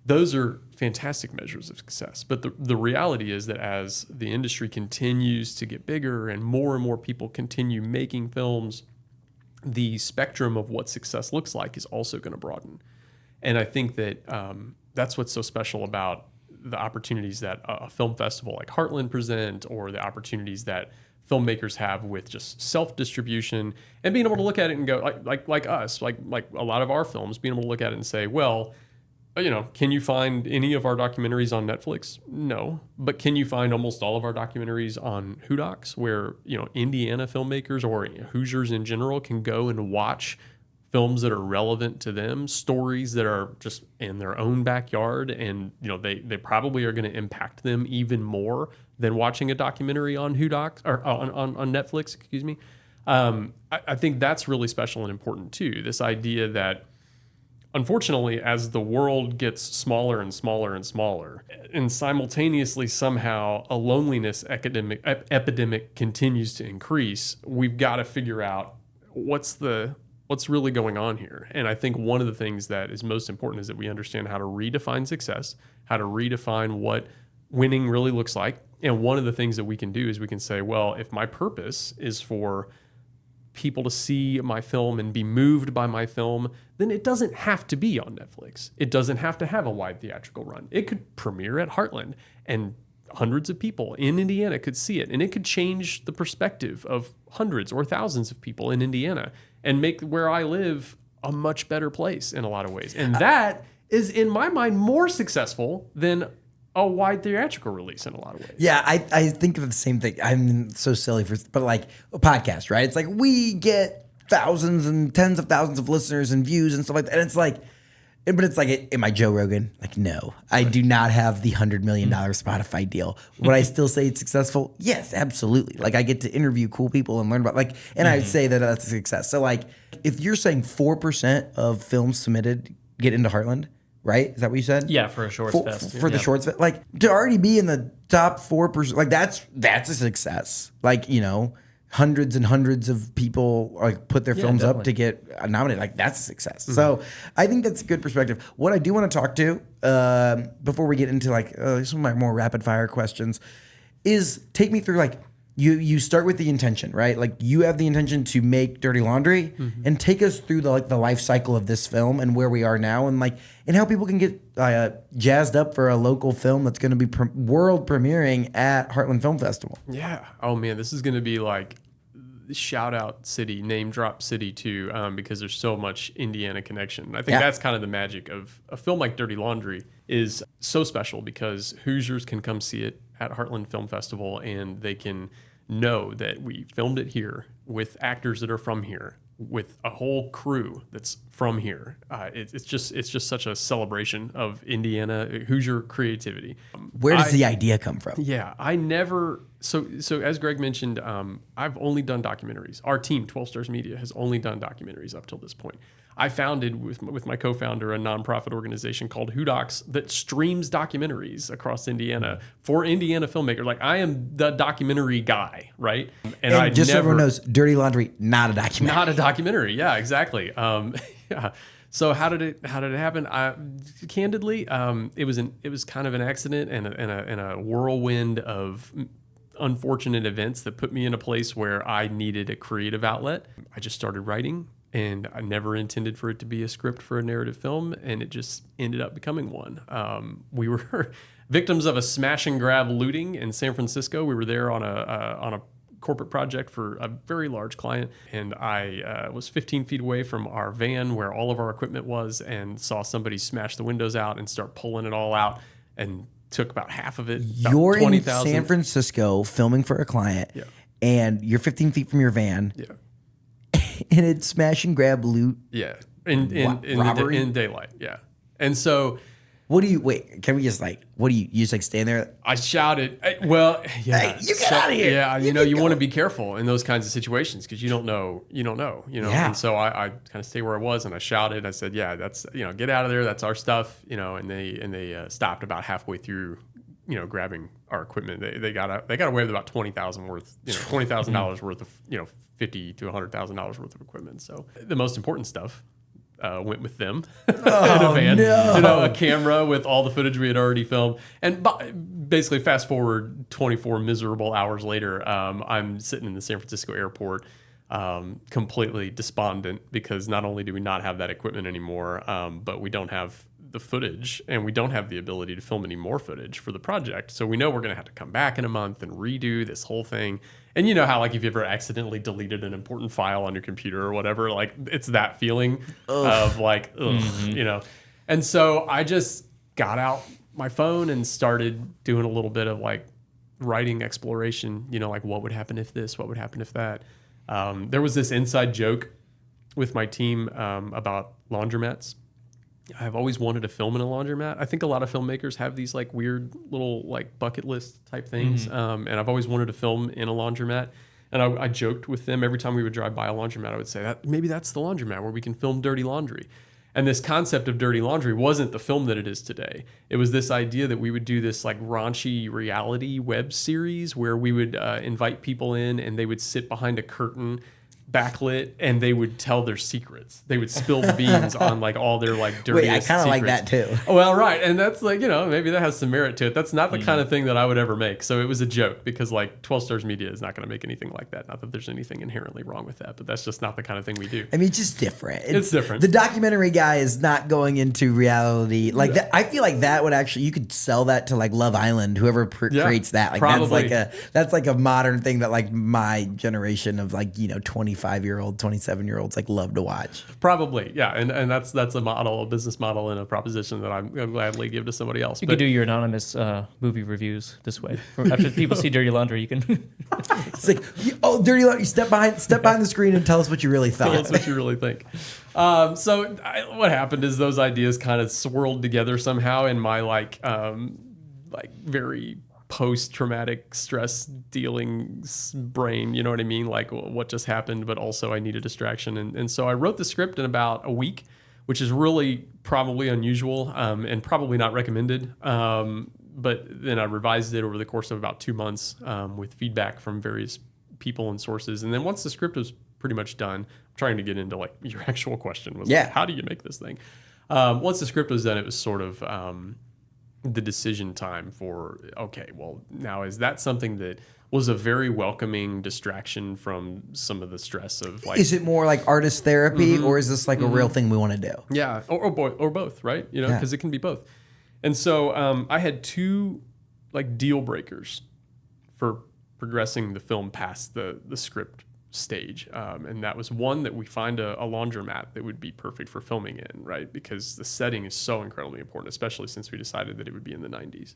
Those are fantastic measures of success. But the reality is that as the industry continues to get bigger and more people continue making films, the spectrum of what success looks like is also going to broaden. And I think that that's what's so special about the opportunities that a film festival like Heartland present, or the opportunities that filmmakers have with just self-distribution and being able to look at it and go, like us, like a lot of our films, being able to look at it and say, well, can you find any of our documentaries on Netflix? No. But can you find almost all of our documentaries on HooDocs, where, Indiana filmmakers or Hoosiers in general can go and watch films that are relevant to them, stories that are just in their own backyard, and, they probably are going to impact them even more than watching a documentary on HooDocs or on Netflix, excuse me. I think that's really special and important too. This idea that, unfortunately, as the world gets smaller and smaller and smaller, and simultaneously somehow a loneliness epidemic continues to increase, we've got to figure out what's really going on here. And I think one of the things that is most important is that we understand how to redefine success, how to redefine what winning really looks like. And one of the things that we can do is we can say, well, if my purpose is for people to see my film and be moved by my film, then it doesn't have to be on Netflix. It doesn't have to have a wide theatrical run. It could premiere at Heartland, and hundreds of people in Indiana could see it, and it could change the perspective of hundreds or thousands of people in Indiana and make where I live a much better place in a lot of ways. And that is, in my mind, more successful than a wide theatrical release in a lot of ways. Yeah, I think of the same thing. I'm so silly but like a podcast, right? It's like we get thousands and tens of thousands of listeners and views and stuff like that. And it's like, but it's like, am I Joe Rogan? Like, no, I do not have the $100 million Spotify deal. Would I still say it's successful? Yes, absolutely. Like, I get to interview cool people and learn about, like, and I'd say that that's a success. So, like, if you're saying 4% of films submitted get into Heartland, right? Is that what you said? Yeah, for a shorts fest. For the shorts fest. Like, to already be in the top 4%, like, that's a success. Like, you know, hundreds and hundreds of people like put their films up to get nominated. Like, that's a success. So I think that's a good perspective. What I do want to talk to before we get into like some of my more rapid fire questions is take me through like you start with the intention, right? Like you have the intention to make Dirty Laundry and take us through the life cycle of this film and where we are now and how people can get jazzed up for a local film that's going to be world premiering at Heartland Film Festival. Yeah. Oh man, this is going to be like shout out city, name drop city too, because there's so much Indiana connection. I think that's kind of the magic of a film like Dirty Laundry is so special because Hoosiers can come see it at Heartland Film Festival and they can know that we filmed it here with actors that are from here, with a whole crew that's from here. It's just such a celebration of Indiana Hoosier creativity. Where does the idea come from? Yeah, I never. So as Greg mentioned, I've only done documentaries. Our team, 12 Stars Media, has only done documentaries up till this point. I founded with my co-founder a nonprofit organization called Hoodocs that streams documentaries across Indiana for Indiana filmmakers. Like I am the documentary guy, right? And I just so everyone knows, Dirty Laundry, not a documentary. Not a documentary. Yeah, exactly. Yeah. So how did it happen? Candidly, it was kind of an accident and a whirlwind of unfortunate events that put me in a place where I needed a creative outlet. I just started writing. And I never intended for it to be a script for a narrative film, and it just ended up becoming one. We were victims of a smash and grab looting in San Francisco. We were there on a corporate project for a very large client, and I was 15 feet away from our van where all of our equipment was, and saw somebody smash the windows out and start pulling it all out, and took about half of it. You're in San Francisco filming for a client, and you're 15 feet from your van. Yeah. And it's smash and grab loot. Yeah. In daylight. Yeah. And so can we just what do you just stand there? I shouted, well, yeah. Hey, you get out of here. Yeah. You want to be careful in those kinds of situations because you don't know. Yeah. And so I kind of stayed where I was and I shouted, I said, yeah, that's, get out of there. That's our stuff, and they stopped about halfway through, grabbing our equipment. They got away with about $20,000 worth, $20,000 worth of, $50,000 to $100,000 worth of equipment. So the most important stuff went with them in a van. No. A camera with all the footage we had already filmed. And basically fast forward 24 miserable hours later, I'm sitting in the San Francisco airport completely despondent because not only do we not have that equipment anymore, but we don't have the footage and we don't have the ability to film any more footage for the project. So we know we're going to have to come back in a month and redo this whole thing. And you know how if you ever accidentally deleted an important file on your computer or whatever, it's that feeling of And so I just got out my phone and started doing a little bit of writing exploration, what would happen if this, what would happen if that. There was this inside joke with my team about laundromats. I've always wanted to film in a laundromat. I think a lot of filmmakers have these weird little bucket list type things. And I've always wanted to film in a laundromat. And I joked with them every time we would drive by a laundromat, I would say that maybe that's the laundromat where we can film dirty laundry. And this concept of dirty laundry wasn't the film that it is today. It was this idea that we would do this raunchy reality web series where we would invite people in and they would sit behind a curtain backlit, and they would tell their secrets. They would spill the beans on like all their like dirtiest Wait, I kind of like that too. Well, right. And that's like, maybe that has some merit to it. That's not the kind of thing that I would ever make. So it was a joke because like 12 Stars Media is not going to make anything like that. Not that there's anything inherently wrong with that, but that's just not the kind of thing we do. I mean, it's just different. It's different. The documentary guy is not going into reality. Like that, I feel like that would actually, you could sell that to like Love Island, whoever creates that. Like probably. that's like a modern thing that like my generation of like, 25-year-old, 27-year-olds like love to watch. Probably, yeah, and that's a business model, and a proposition that I'm gladly give to somebody else. You could do your anonymous movie reviews this way. After people see Dirty Laundry, you can. It's like, Dirty Laundry. Step behind the screen and tell us what you really thought. Tell us what you really think. What happened is those ideas kind of swirled together somehow in my like very post-traumatic stress dealing brain, you know what I mean? Like what just happened, but also I need a distraction. And so I wrote the script in about a week, which is really probably unusual and probably not recommended. But then I revised it over the course of about 2 months with feedback from various people and sources. And then once the script was pretty much done, I'm trying to get into like your actual question was like, how do you make this thing? Once the script was done, it was sort of the decision time for, okay, well, now is that something that was a very welcoming distraction from some of the stress of like... Is it more like artist therapy or is this like a real thing we want to do? Yeah, or both, right? Because it can be both. And so I had 2 like deal breakers for progressing the film past the script stage. And that was one, that we find a laundromat that would be perfect for filming in, right? Because the setting is so incredibly important, especially since we decided that it would be in the 90s.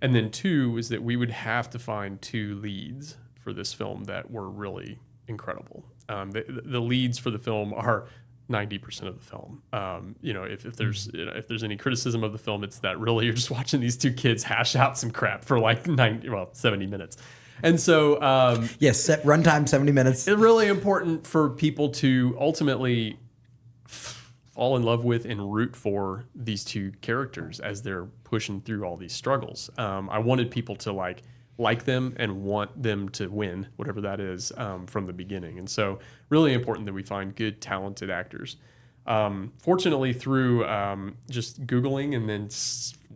And then 2 is that we would have to find 2 leads for this film that were really incredible. The leads for the film are 90% of the film. If there's any criticism of the film, it's that really you're just watching these 2 kids hash out some crap for like 70 minutes. And so, set runtime 70 minutes. It's really important for people to ultimately fall in love with and root for these 2 characters as they're pushing through all these struggles. I wanted people to like them and want them to win, whatever that is, from the beginning. And so really important that we find good, talented actors. Fortunately, through just Googling and then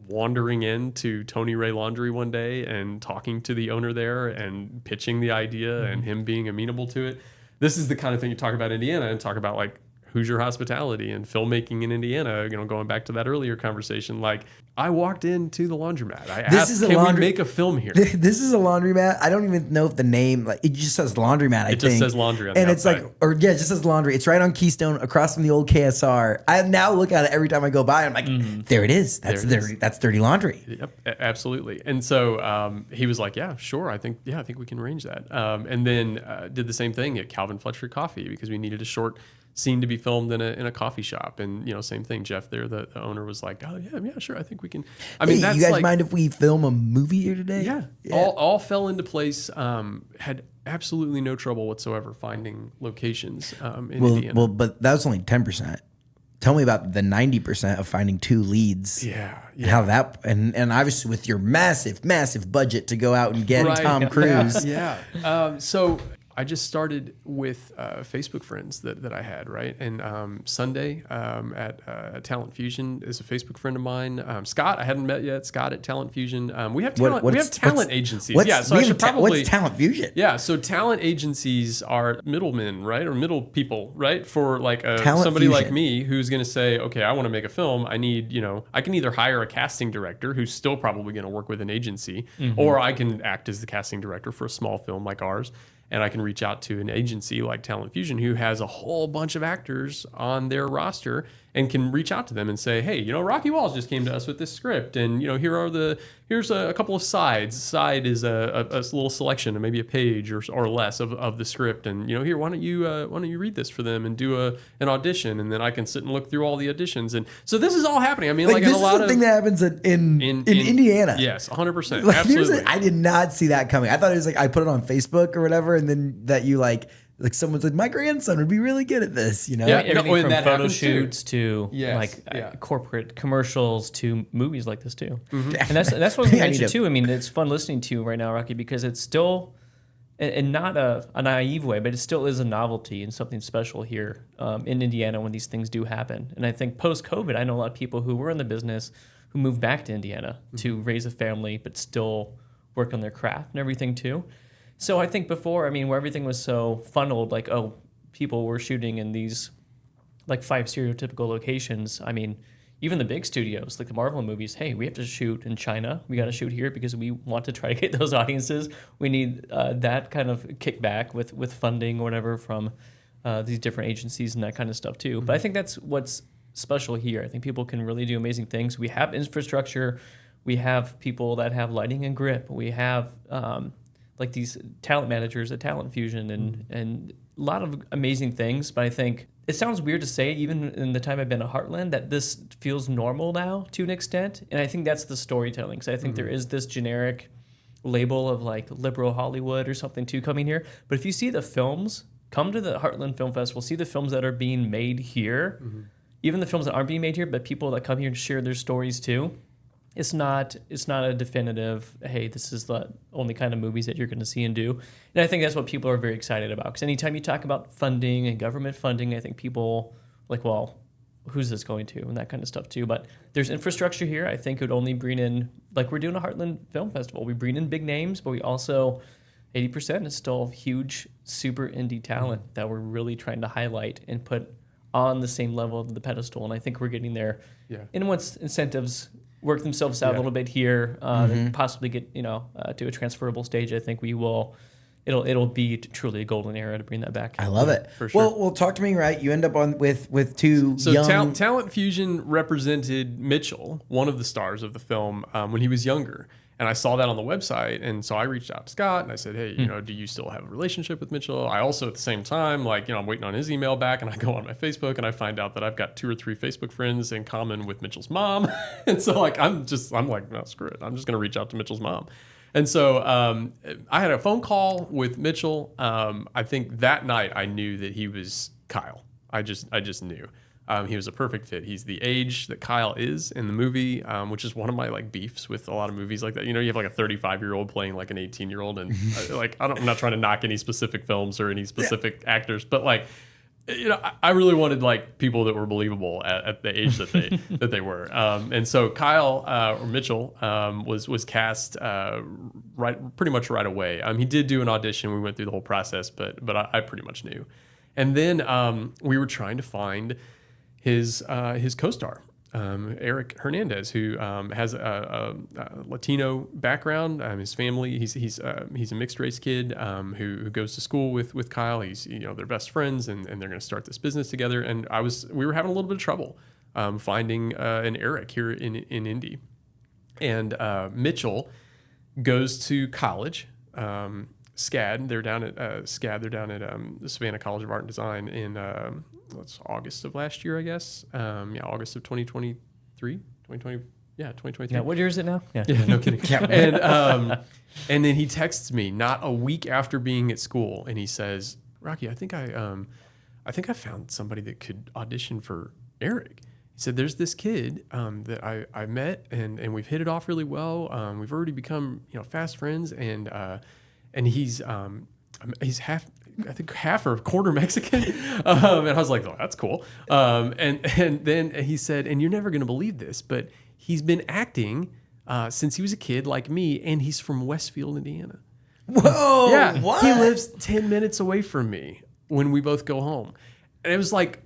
wandering into Tony Ray Laundry one day and talking to the owner there and pitching the idea and him being amenable to it. This is the kind of thing you talk about Indiana and talk about like Hoosier hospitality and filmmaking in Indiana, going back to that earlier conversation. Like I walked into the laundromat. I asked, can we make a film here? This is a laundromat. I don't even know if the name, like it just says laundromat, I think. It just says laundry on the outside. It's like, it just says laundry. It's right on Keystone across from the old KSR. I now look at it every time I go by. I'm like, there it is. That's Dirty Laundry. Yep, absolutely. And so he was like, yeah, sure. I think we can arrange that. And then did the same thing at Calvin Fletcher Coffee because we needed a short scene to be filmed in a coffee shop. And same thing, Jeff there, the owner was like, oh yeah, sure, I think we can. I mean, that's, you guys mind if we film a movie here today? Yeah. All fell into place. Had absolutely no trouble whatsoever finding locations in Indiana. Well, but that was only 10%. Tell me about the 90% of finding 2 leads. Yeah. And how that, and obviously with your massive budget to go out and get Tom Cruise. Yeah. So I just started with Facebook friends that I had, right? And Sunday at Talent Fusion is a Facebook friend of mine. Scott, I hadn't met yet. Scott at Talent Fusion. We have talent agencies. So I should probably. What's Talent Fusion? Yeah, so talent agencies are middlemen, right, or middle people, right, for like somebody like me who's going to say, okay, I want to make a film. I need, I can either hire a casting director who's still probably going to work with an agency, or I can act as the casting director for a small film like ours. And I can reach out to an agency like Talent Fusion who has a whole bunch of actors on their roster and can reach out to them and say, hey, Rocky Walls just came to us with this script. And, here's a couple of sides. Side is a little selection of maybe a page or less of the script. And, here, why don't you read this for them and do an audition? And then I can sit and look through all the auditions. And so this is all happening. I mean, like this is the thing that happens in Indiana. Yes, 100%. Absolutely. I did not see that coming. I thought it was like I put it on Facebook or whatever, and then that you like someone said my grandson would be really good at this, Yeah, everything from photo shoots to corporate commercials to movies like this too. And that's what we mentioned too. I mean, it's fun listening to you right now, Rocky, because it's still and not a naive way, but it still is a novelty and something special here in Indiana when these things do happen. And I think post-COVID, I know a lot of people who were in the business who moved back to Indiana to raise a family, but still work on their craft and everything too. So I think before, I mean, where everything was so funneled, like, oh, people were shooting in these like 5 stereotypical locations. I mean, even the big studios, like the Marvel movies, hey, we have to shoot in China. We got to shoot here because we want to try to get those audiences. We need that kind of kickback with funding or whatever from these different agencies and that kind of stuff too. But I think that's what's special here. I think people can really do amazing things. We have infrastructure. We have people that have lighting and grip. We have like these talent managers at Talent Fusion and a lot of amazing things. But I think it sounds weird to say, even in the time I've been at Heartland, that this feels normal now to an extent. And I think that's the storytelling. So I think there is this generic label of like liberal Hollywood or something too coming here. But if you see the films, come to the Heartland Film Festival, see the films that are being made here, even the films that aren't being made here, but people that come here and share their stories too. It's not a definitive, hey, this is the only kind of movies that you're going to see and do. And I think that's what people are very excited about. Because anytime you talk about funding and government funding, I think people like, well, who's this going to? And that kind of stuff too. But there's infrastructure here. I think it would only bring in, like we're doing a Heartland Film Festival. We bring in big names, but we also, 80% is still huge, super indie talent that we're really trying to highlight and put on the same level of the pedestal. And I think we're getting there. Yeah. And once incentives work themselves out a little bit here, and possibly get to a transferable stage, I think we will. It'll be truly a golden era to bring that back. I love it. For sure. Well, talk to me. Right, you end up on with two young. Talent Fusion represented Mitchell, one of the stars of the film, when he was younger. And I saw that on the website, and so I reached out to Scott and I said, "Hey, do you still have a relationship with Mitchell?" I also, at the same time, I'm waiting on his email back, and I go on my Facebook and I find out that I've got 2 or 3 Facebook friends in common with Mitchell's mom, and so I'm like, no, screw it, I'm just gonna reach out to Mitchell's mom. And so I had a phone call with Mitchell. I think that night I knew that he was Kyle. I just knew. He was a perfect fit. He's the age that Kyle is in the movie, which is one of my like beefs with a lot of movies like that. You have like a 35-year-old playing like an 18-year-old, and I'm not trying to knock any specific films or any specific actors, but like, I really wanted like people that were believable at the age that they were. And so Kyle or Mitchell was cast pretty much right away. He did do an audition. We went through the whole process, but I pretty much knew. And then we were trying to find his co-star, Eric Hernandez, who has a Latino background. His family, he's a mixed race kid who goes to school with Kyle. He's they're best friends, and they're going to start this business together. And we were having a little bit of trouble finding an Eric here in Indy. And Mitchell goes to college. SCAD. They're down at SCAD. They're down at the Savannah College of Art and Design in August of last year, I guess. August of 2023, 2020. Yeah, 2023. Yeah, what year is it now? Yeah, no kidding. And then he texts me not a week after being at school, and he says, "Rocky, I think I found somebody that could audition for Eric." He said, "There's this kid that I met, and we've hit it off really well. We've already become fast friends, and he's half or a quarter Mexican." And I was like, "Oh, that's cool." And then he said, "And you're never going to believe this, but he's been acting since he was a kid like me, and he's from Westfield, Indiana." Whoa! Yeah, what? He lives 10 minutes away from me when we both go home. And it was like,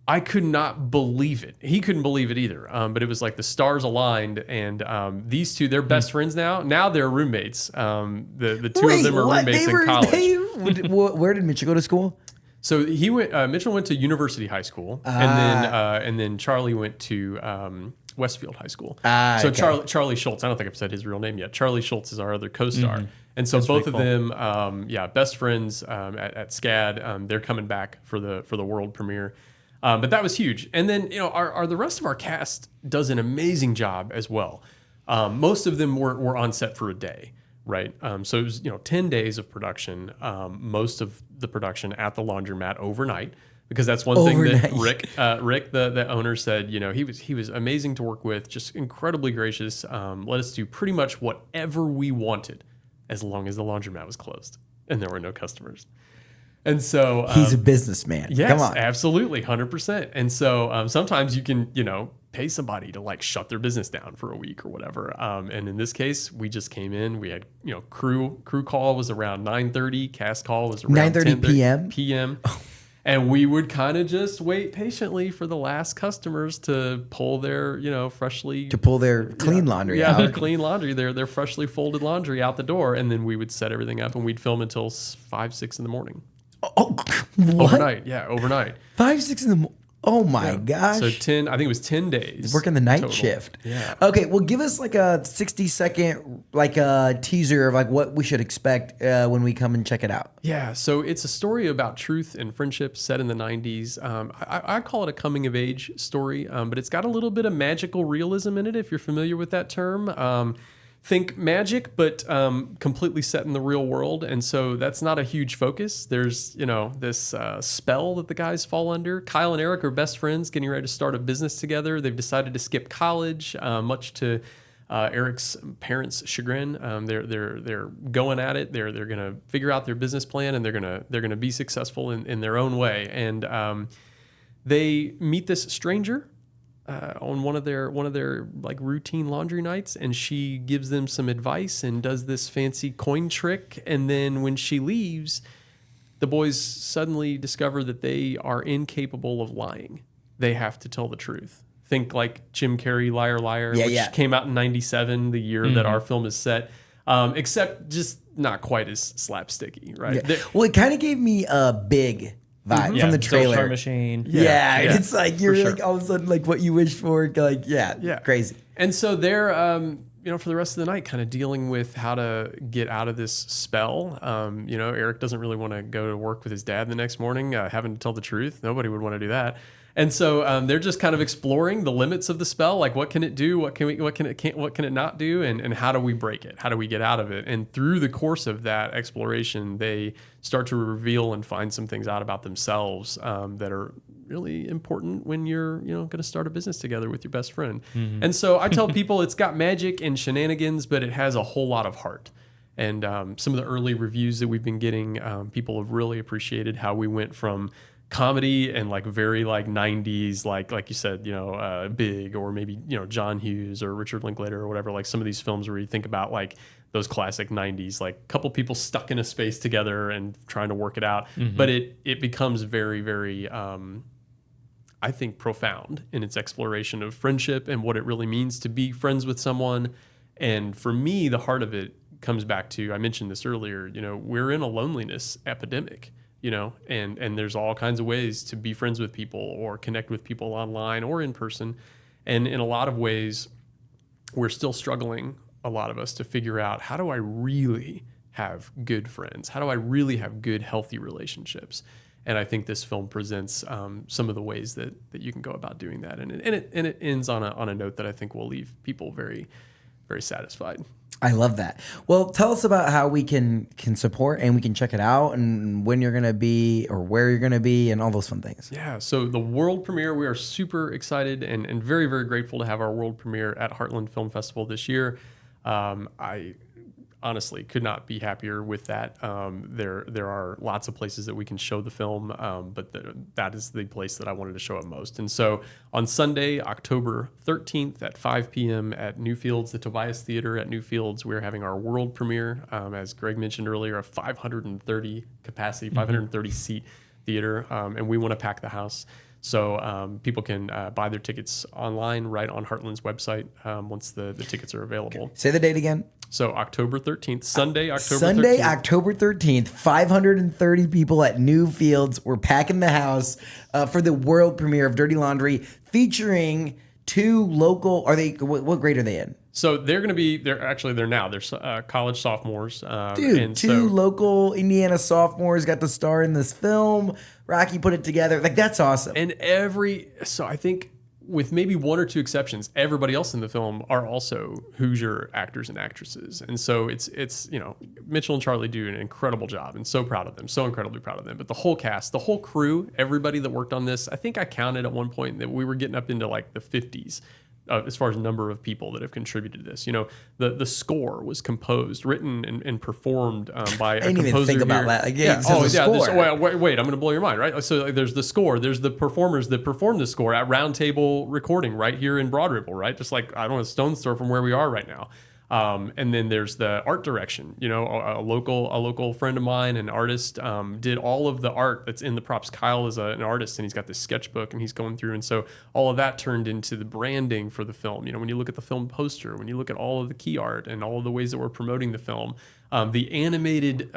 I could not believe it. He couldn't believe it either. But it was like the stars aligned, and these two, they're best friends now. Now they're roommates. The two of them are roommates in college. Where did Mitchell go to school? So he went. Mitchell went to University High School, and then Charlie went to Westfield High School. So okay. Charlie Schultz. I don't think I've said his real name yet. Charlie Schultz is our other co-star, and so that's both of them, best friends at SCAD. They're coming back for the world premiere. But that was huge. And then, the rest of our cast does an amazing job as well. Most of them were on set for a day, right? So it was, 10 days of production, most of the production at the laundromat overnight, because that's one thing that Rick, the owner, said, he was amazing to work with, just incredibly gracious, let us do pretty much whatever we wanted as long as the laundromat was closed. and there were no customers. And so He's a businessman. yes, Come on. absolutely, 100%. And so sometimes you can, pay somebody to like shut their business down for a week or whatever. And in this case, we just came in. We had, crew call was around 9:30. Cast call was around 9:30 p.m. p.m. And we would kind of just wait patiently for the last customers to pull their, freshly To pull their clean laundry out. their clean laundry, their freshly folded laundry out the door, and then we would set everything up and we'd film until 5, 6 in the morning. Oh, what? Overnight, yeah, overnight. 5, 6 in the morning. Oh my gosh. So 10, I think it was 10 days. Working the night total. shift. Yeah. Okay, well, give us like a 60-second like a teaser of like what we should expect when we come and check it out. Yeah, so it's a story about truth and friendship set in the 90s. I call it a coming of age story, but it's got a little bit of magical realism in it, if you're familiar with that term. Think magic, but completely set in the real world. And so that's not a huge focus. There's, this spell that the guys fall under. Kyle and Eric are best friends getting ready to start a business together. They've decided to skip college, much to Eric's parents' chagrin. They're going at it. They're going to figure out their business plan, and they're going to be successful in their own way. And they meet this stranger on one of their like routine laundry nights, and she gives them some advice and does this fancy coin trick. And then when she leaves, the boys suddenly discover that they are incapable of lying. They have to tell the truth. Think like Jim Carrey, Liar Liar, which came out in '97, the year that our film is set, except just not quite as slapsticky, right? Yeah. Well, it kind of gave me a Big vibe from the trailer. Time Machine. Yeah, it's like you're like all of a sudden like what you wished for, like crazy. And so they're for the rest of the night kind of dealing with how to get out of this spell. Eric doesn't really want to go to work with his dad the next morning, having to tell the truth. Nobody would want to do that. And so they're just kind of exploring the limits of the spell, like what can it do, what can it not do, and how do we break it? How do we get out of it? And through the course of that exploration, they start to reveal and find some things out about themselves that are really important when you're going to start a business together with your best friend. Mm-hmm. And so I tell people it's got magic and shenanigans, but it has a whole lot of heart. And some of the early reviews that we've been getting, people have really appreciated how we went from comedy and like very like 90s, like you said, Big, or maybe, John Hughes or Richard Linklater or whatever, like some of these films where you think about like those classic 90s, like couple people stuck in a space together and trying to work it out. Mm-hmm. But it becomes very, very, I think, profound in its exploration of friendship and what it really means to be friends with someone. And for me, the heart of it comes back to, I mentioned this earlier, we're in a loneliness epidemic. And there's all kinds of ways to be friends with people or connect with people online or in person. And in a lot of ways, we're still struggling, a lot of us, to figure out, how do I really have good friends? How do I really have good, healthy relationships? And I think this film presents some of the ways that you can go about doing that. And it ends on a note that I think will leave people very, very satisfied. I love that. Well, tell us about how we can support and we can check it out, and when you're going to be or where you're going to be and all those fun things. Yeah, so the world premiere, we are super excited and very, very grateful to have our world premiere at Heartland Film Festival this year. I honestly could not be happier with that. There are lots of places that we can show the film, but that is the place that I wanted to show it most. And so on Sunday, October 13th at 5 p.m. at Newfields, the Tobias Theater at Newfields, we're having our world premiere. As Greg mentioned earlier, a 530 capacity, 530 seat theater, and we want to pack the house. So people can buy their tickets online right on Heartland's website once the tickets are available. Okay. Say the date again. So October 13th, Sunday, October 13th, 530 people at Newfields. We're packing the house for the world premiere of Dirty Laundry, featuring two local. What grade are they in? So they're now. They're college sophomores. Two local Indiana sophomores got to star in this film. Rocky put it together. Like, that's awesome. And I think, with maybe one or two exceptions, everybody else in the film are also Hoosier actors and actresses. And so it's Mitchell and Charlie do an incredible job, and so proud of them, so incredibly proud of them. But the whole cast, the whole crew, everybody that worked on this, I think I counted at one point that we were getting up into like the 50s as far as number of people that have contributed to this. You know, the score was composed, written, and performed by a composer. I didn't even think about here. that. Like, Yeah, score. Wait, I'm going to blow your mind, right? So like, there's the score, there's the performers that perform the score at Round Table Recording right here in Broad Ripple, right? Just like, I don't know, a stone's throw from where we are right now. And then there's the art direction. You know, a local friend of mine, an artist, did all of the art that's in the props. Kyle is an artist, and he's got this sketchbook, and he's going through, and so all of that turned into the branding for the film. You know, when you look at the film poster, when you look at all of the key art and all of the ways that we're promoting the film, the animated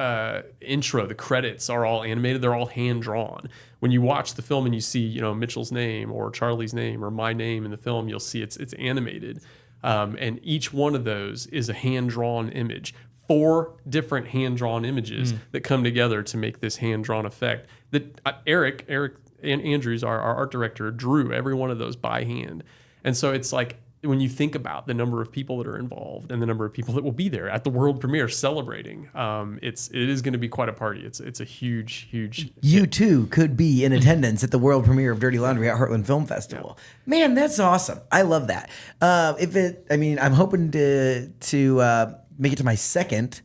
intro, the credits are all animated. They're all hand drawn. When you watch the film and you see, you know, Mitchell's name or Charlie's name or my name in the film, you'll see it's animated. And each one of those is a hand-drawn image. 4 different hand-drawn images that come together to make this hand-drawn effect. That Eric and Andrews, our art director, drew every one of those by hand. And so it's like, when you think about the number of people that are involved and the number of people that will be there at the world premiere celebrating, it is going to be quite a party. It's a huge. You too could be in attendance at the world premiere of Dirty Laundry at Heartland Film Festival. Yeah. Man, that's awesome. I love that. I'm hoping to make it to my second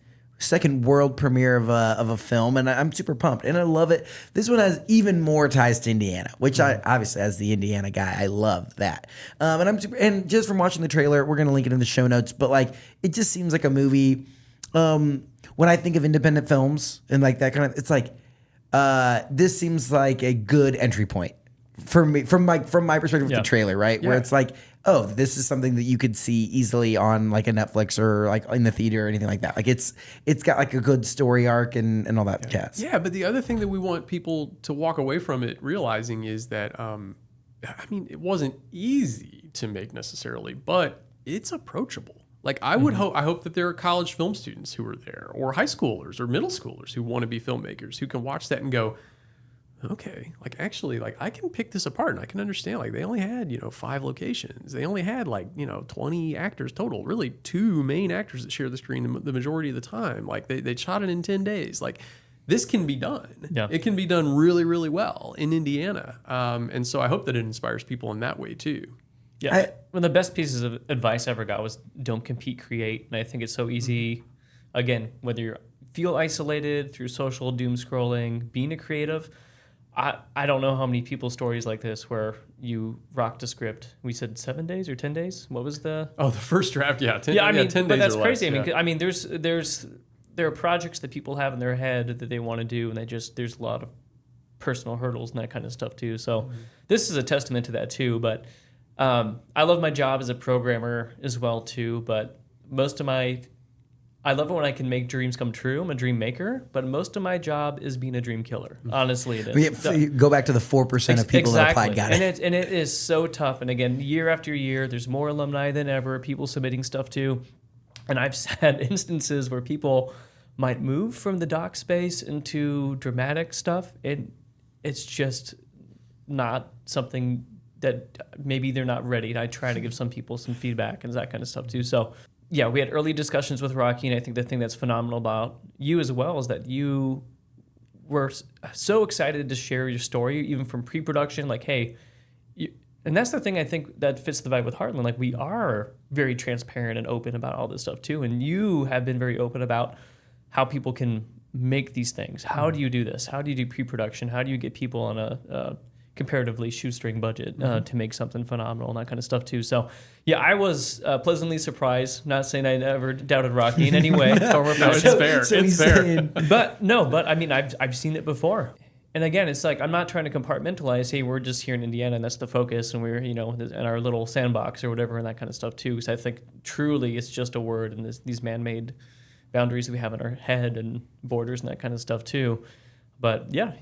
world premiere of a film, and I'm super pumped, and I love it. This one has even more ties to Indiana, which I obviously, as the Indiana guy, I love that. And just from watching the trailer, we're gonna link it in the show notes, but like, it just seems like a movie. When I think of independent films and like that kind of, it's like this seems like a good entry point for me, from my perspective with the trailer, right? Yeah. Where it's like, oh, this is something that you could see easily on like a Netflix or like in the theater or anything like that. Like it's got like a good story arc and all that jazz. Yeah, but the other thing that we want people to walk away from it realizing is that, it wasn't easy to make necessarily, but it's approachable. Like I hope that there are college film students who are there, or high schoolers or middle schoolers who want to be filmmakers, who can watch that and go, okay, like actually, like I can pick this apart and I can understand, like they only had, 5 locations. They only had 20 actors total, really 2 main actors that share the screen the majority of the time. Like they shot it in 10 days. Like this can be done. Yeah. It can be done really, really well in Indiana. And so I hope that it inspires people in that way too. Yeah. One of the best pieces of advice I ever got was don't compete, create. And I think it's so easy, again, whether you feel isolated through social doom scrolling, being a creative, I don't know how many people's stories like this where you rocked a script. We said 7 days or 10 days. What was the? Oh, the first draft. Yeah. 10 days. But that's crazy. Less, there are projects that people have in their head that they want to do, and there's a lot of personal hurdles and that kind of stuff too. So this is a testament to that too. But I love my job as a programmer as well too. But I love it when I can make dreams come true. I'm a dream maker, but most of my job is being a dream killer. Honestly, it is. Go back to the 4% of people that applied, got it. And it is so tough. And again, year after year, there's more alumni than ever, people submitting stuff too. And I've had instances where people might move from the doc space into dramatic stuff. And it's just not something that maybe they're not ready. And I try to give some people some feedback and that kind of stuff too. So yeah, we had early discussions with Rocky, and I think the thing that's phenomenal about you as well is that you were so excited to share your story, even from pre-production, like, hey, and that's the thing I think that fits the vibe with Heartland. Like, we are very transparent and open about all this stuff too, and you have been very open about how people can make these things. How do you do this? How do you do pre-production? How do you get people on a comparatively shoestring budget to make something phenomenal and that kind of stuff too. So yeah, I was pleasantly surprised. Not saying I never doubted Rocky in any way. It's fair. It's fair. But I mean, I've seen it before. And again, it's like, I'm not trying to compartmentalize, hey, we're just here in Indiana and that's the focus and we're, in our little sandbox or whatever and that kind of stuff too. Because I think truly it's just a word and these man-made boundaries that we have in our head and borders and that kind of stuff too. But yeah,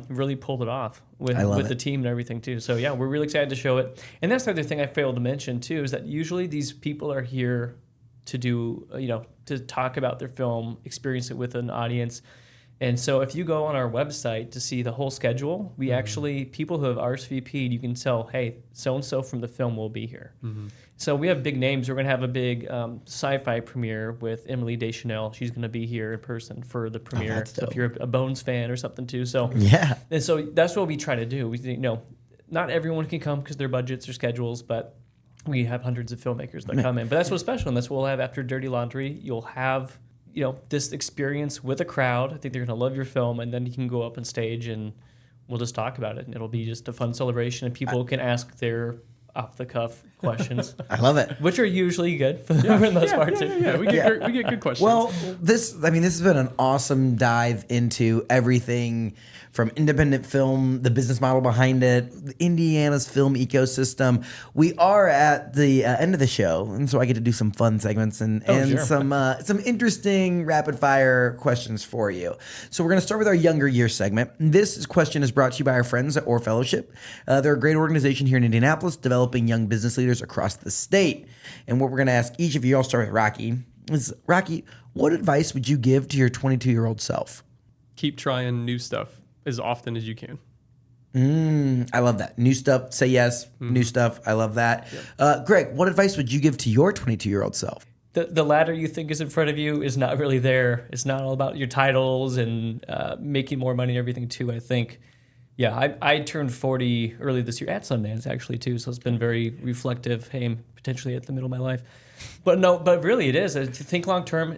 really pulled it off with the team and everything too. So yeah, we're really excited to show it. And that's the other thing I failed to mention too, is that usually these people are here to do, to talk about their film, experience it with an audience. And so if you go on our website to see the whole schedule, we actually, people who have RSVP'd, you can tell, hey, so-and-so from the film will be here. Mm-hmm. So we have big names. We're going to have a big sci-fi premiere with Emily Deschanel. She's going to be here in person for the premiere. So if you're a Bones fan or something too. So yeah. And so that's what we try to do. We not everyone can come because their budgets or schedules, but we have hundreds of filmmakers that come in. But that's what's special, and that's what we'll have after Dirty Laundry. You'll have, this experience with a crowd. I think they're going to love your film, and then you can go up on stage and we'll just talk about it. And it'll be just a fun celebration, and people can ask their off-the-cuff questions. I love it. Which are usually good for the most part, too. Yeah, we get good questions. Well, this has been an awesome dive into everything from independent film, the business model behind it, Indiana's film ecosystem. We are at the end of the show, and so I get to do some fun segments and sure. some interesting rapid fire questions for you. So we're going to start with our younger year segment. This question is brought to you by our friends at Orr Fellowship. They're a great organization here in Indianapolis, developing young business leaders across the state. And what we're going to ask each of you, I'll start with Rocky, is Rocky, what advice would you give to your 22-year-old self? Keep trying new stuff as often as you can. I love that. New stuff, say yes. New stuff, I love that. Greg, what advice would you give to your 22-year-old self? The ladder you think is in front of you is not really there. It's not all about your titles and making more money and everything, too, I think. Yeah, I turned 40 early this year at Sundance, actually, too, so it's been very reflective. Hey, I'm potentially at the middle of my life. But really it is. To think long term,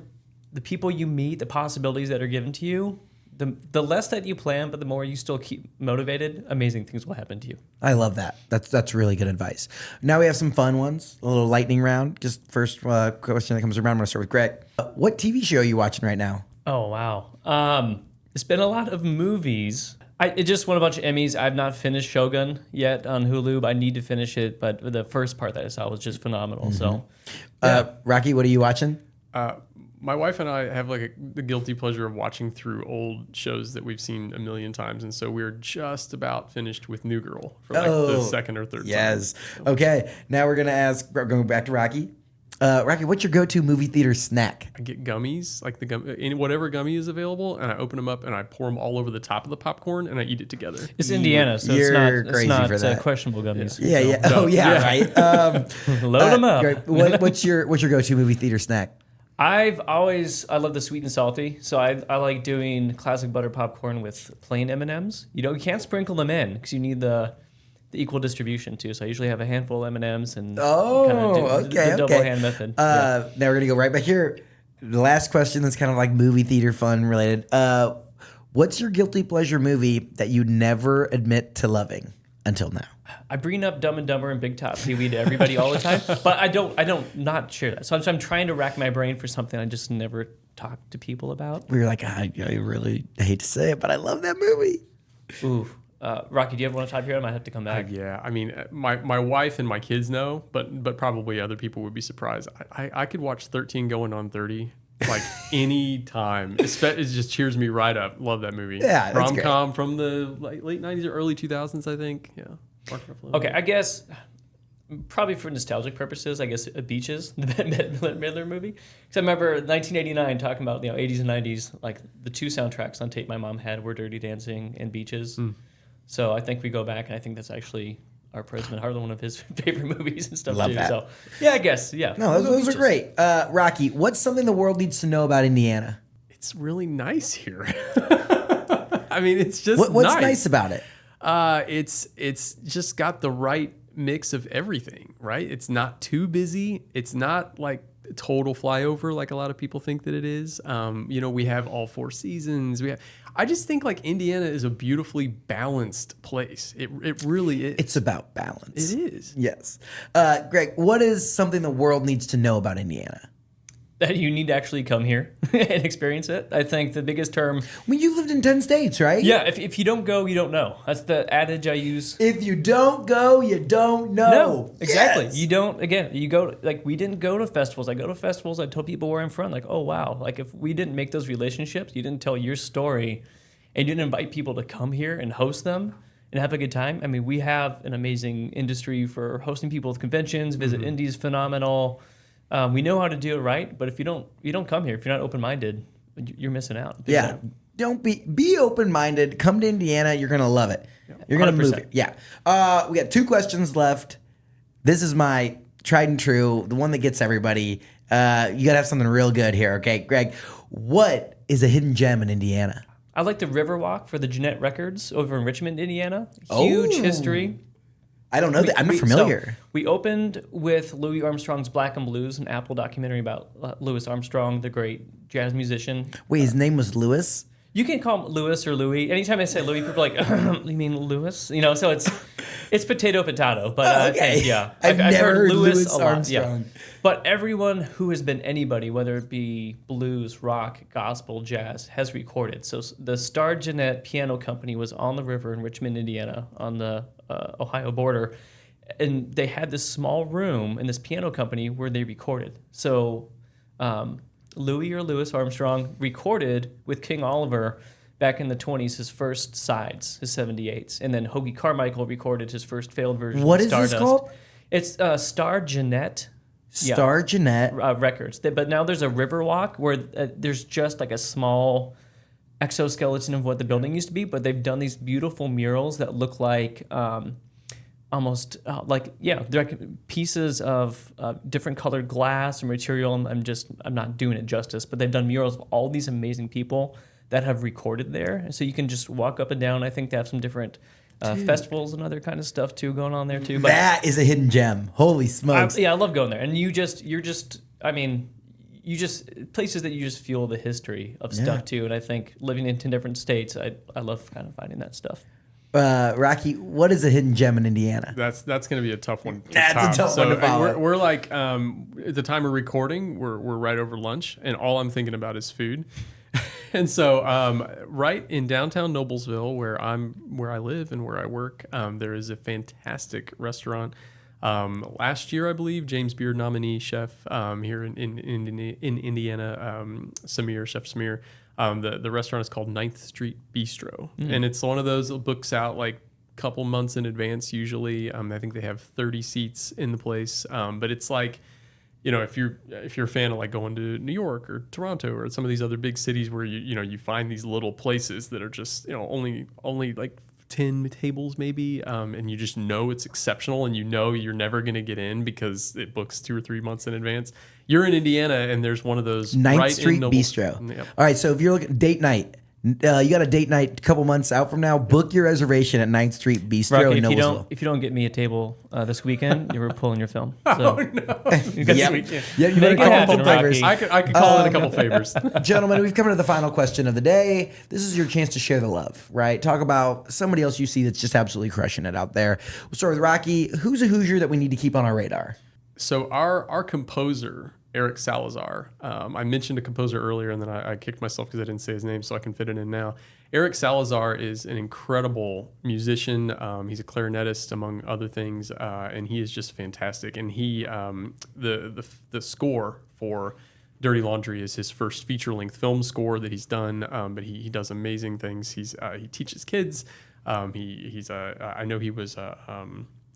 the people you meet, the possibilities that are given to you, the less that you plan, but the more you still keep motivated, amazing things will happen to you. I love that. That's really good advice. Now we have some fun ones, a little lightning round. Just first question that comes around, I'm going to start with Greg. What TV show are you watching right now? Oh, wow. It's been a lot of movies. It just won a bunch of Emmys. I've not finished Shogun yet on Hulu, but I need to finish it. But the first part that I saw was just phenomenal. So, Rocky, what are you watching? My wife and I have the guilty pleasure of watching through old shows that we've seen a million times, and so we're just about finished with New Girl for the second or third time. Yes. Okay. Now we're going back to Rocky. Rocky, what's your go-to movie theater snack? I get gummies, whatever gummy is available, and I open them up and I pour them all over the top of the popcorn and I eat it together. It's Indiana, so it's not questionable gummies. Yeah. Oh, yeah. Right. Load them up. Great. What's your go-to movie theater snack? I love the sweet and salty, so I like doing classic butter popcorn with plain M&Ms. You can't sprinkle them in because you need the equal distribution too. So I usually have a handful of M&Ms and the double hand method. Now we're gonna go right back here. The last question that's kind of like movie theater fun related. What's your guilty pleasure movie that you never admit to loving until now? I bring up Dumb and Dumber and Big Top Pee-wee to everybody all the time, but I don't not share that. So I'm trying to rack my brain for something I just never talk to people about. We were like, I really hate to say it, but I love that movie. Ooh. Rocky, do you have one on top here? I might have to come back. Yeah, I mean, my wife and my kids know, but probably other people would be surprised. I could watch 13 going on 30 any time. It just cheers me right up. Love that movie. Yeah, that's rom-com from the late 90s or early 2000s, I think. Yeah. Okay, I guess probably for nostalgic purposes, Beaches, the Bette Midler movie. Because I remember 1989 talking about 80s and 90s, like the two soundtracks on tape my mom had were Dirty Dancing and Beaches. So I think we go back, and I think that's actually our President Heartland, one of his favorite movies and stuff. Love too. that. So yeah, I guess No, those are great. Rocky, what's something the world needs to know about Indiana? It's really nice here. I mean, it's just what's nice about it? It's just got the right mix of everything, right? It's not too busy. It's not like total flyover like a lot of people think that it is. We have all four seasons. I just think Indiana is a beautifully balanced place. It really is. It's about balance. It is. Yes. Greg, what is something the world needs to know about Indiana? That you need to actually come here and experience it. I think the biggest term. I mean, you lived in 10 states, right? Yeah. If you don't go, you don't know. That's the adage I use. If you don't go, you don't know. No, exactly. Yes. You don't. Again, you go. We didn't go to festivals. I go to festivals. I tell people where I'm from. Oh wow. If we didn't make those relationships, you didn't tell your story, and you didn't invite people to come here and host them and have a good time. I mean, we have an amazing industry for hosting people with conventions. Visit Indy's phenomenal. We know how to do it right, but if you don't come here, if you're not open-minded, you're missing out. Yeah. Don't be open-minded. Come to Indiana. You're going to love it. You're going to move it. Yeah. We got 2 questions left. This is my tried and true, the one that gets everybody. You got to have something real good here. Okay, Greg, what is a hidden gem in Indiana? I like the Riverwalk for the Jeanette Records over in Richmond, Indiana. Huge history. I don't know that. I'm not familiar. So we opened with Louis Armstrong's Black and Blues, an Apple documentary about Louis Armstrong, the great jazz musician. Wait, his name was Louis? You can call him Louis or Louis. Anytime I say Louis, people are like, you mean Louis? You know, so it's potato. But Okay. yeah. I've never heard Louis a lot. Armstrong. Yeah. But everyone who has been anybody, whether it be blues, rock, gospel, jazz, has recorded. So the Star Jeanette Piano Company was on the river in Richmond, Indiana, on the Ohio border. And they had this small room in this piano company where they recorded. So Louis or Louis Armstrong recorded with King Oliver back in the 20s his first sides, his 78s. And then Hoagie Carmichael recorded his first failed version What of is Stardust. this called? It's Star Jeanette. Star Jeanette. Records. But now there's a Riverwalk where there's just like a small exoskeleton of what the building used to be, but they've done these beautiful murals that look like almost they're like pieces of different colored glass or material. I'm not doing it justice, but they've done murals of all these amazing people that have recorded there. And so you can just walk up and down. I think they have some different festivals and other kind of stuff too going on there too. But That is a hidden gem. Holy smokes. I love going there. And you're just places that you just feel the history of stuff too. And I think living in 10 different states, I love kind of finding that stuff. Rocky, what is a hidden gem in Indiana? That's going to be a tough one. That's a tough one to follow. We're like at the time of recording, we're right over lunch, and all I'm thinking about is food. And so, right in downtown Noblesville, where I live and where I work, there is a fantastic restaurant. Last year, I believe, James Beard nominee chef here in Indiana, Chef Samir. The restaurant is called 9th Street Bistro, and it's one of those that books out like a couple months in advance usually. I think they have 30 seats in the place, but it's like, you know, if you're a fan of like going to New York or Toronto or some of these other big cities where you find these little places that are just only like 10 tables maybe, and you just know it's exceptional, and you're never going to get in because it books 2 or 3 months in advance. You're in Indiana, and there's one of those 9th Street Bistro. Yep. All right, so if you're looking date night, you got a date night a couple months out from now, book your reservation at 9th Street Bistro Rocky, in Noblesville. if you don't get me a table this weekend, you're pulling your film. So, Oh no! you got Yep. this weekend. Yeah, you better Make it call happen, full favors. Rocky. I could call in a couple favors. Gentlemen, we've come to the final question of the day. This is your chance to share the love, right? Talk about somebody else you see that's just absolutely crushing it out there. We'll start with Rocky. Who's a Hoosier that we need to keep on our radar? So our composer, Eric Salazar, I mentioned a composer earlier, and then I kicked myself because I didn't say his name, so I can fit it in now. Eric Salazar is an incredible musician. He's a clarinetist, among other things, and he is just fantastic. And he, the score for Dirty Laundry is his first feature-length film score that he's done, but he does amazing things. He teaches kids. I know he was a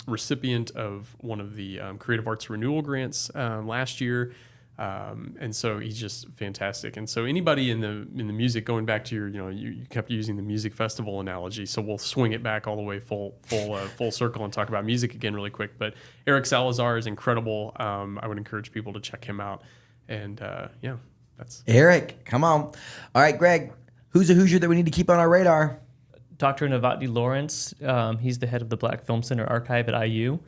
recipient of one of the Creative Arts Renewal Grants last year. And so he's just fantastic. And so anybody in the music, going back to your, you kept using the music festival analogy. So we'll swing it back all the way full circle and talk about music again really quick. But Eric Salazar is incredible. I would encourage people to check him out. And that's Eric. Come on. All right, Greg. Who's a Hoosier that we need to keep on our radar? Dr. Navati Lawrence, he's the head of the Black Film Center Archive at IU.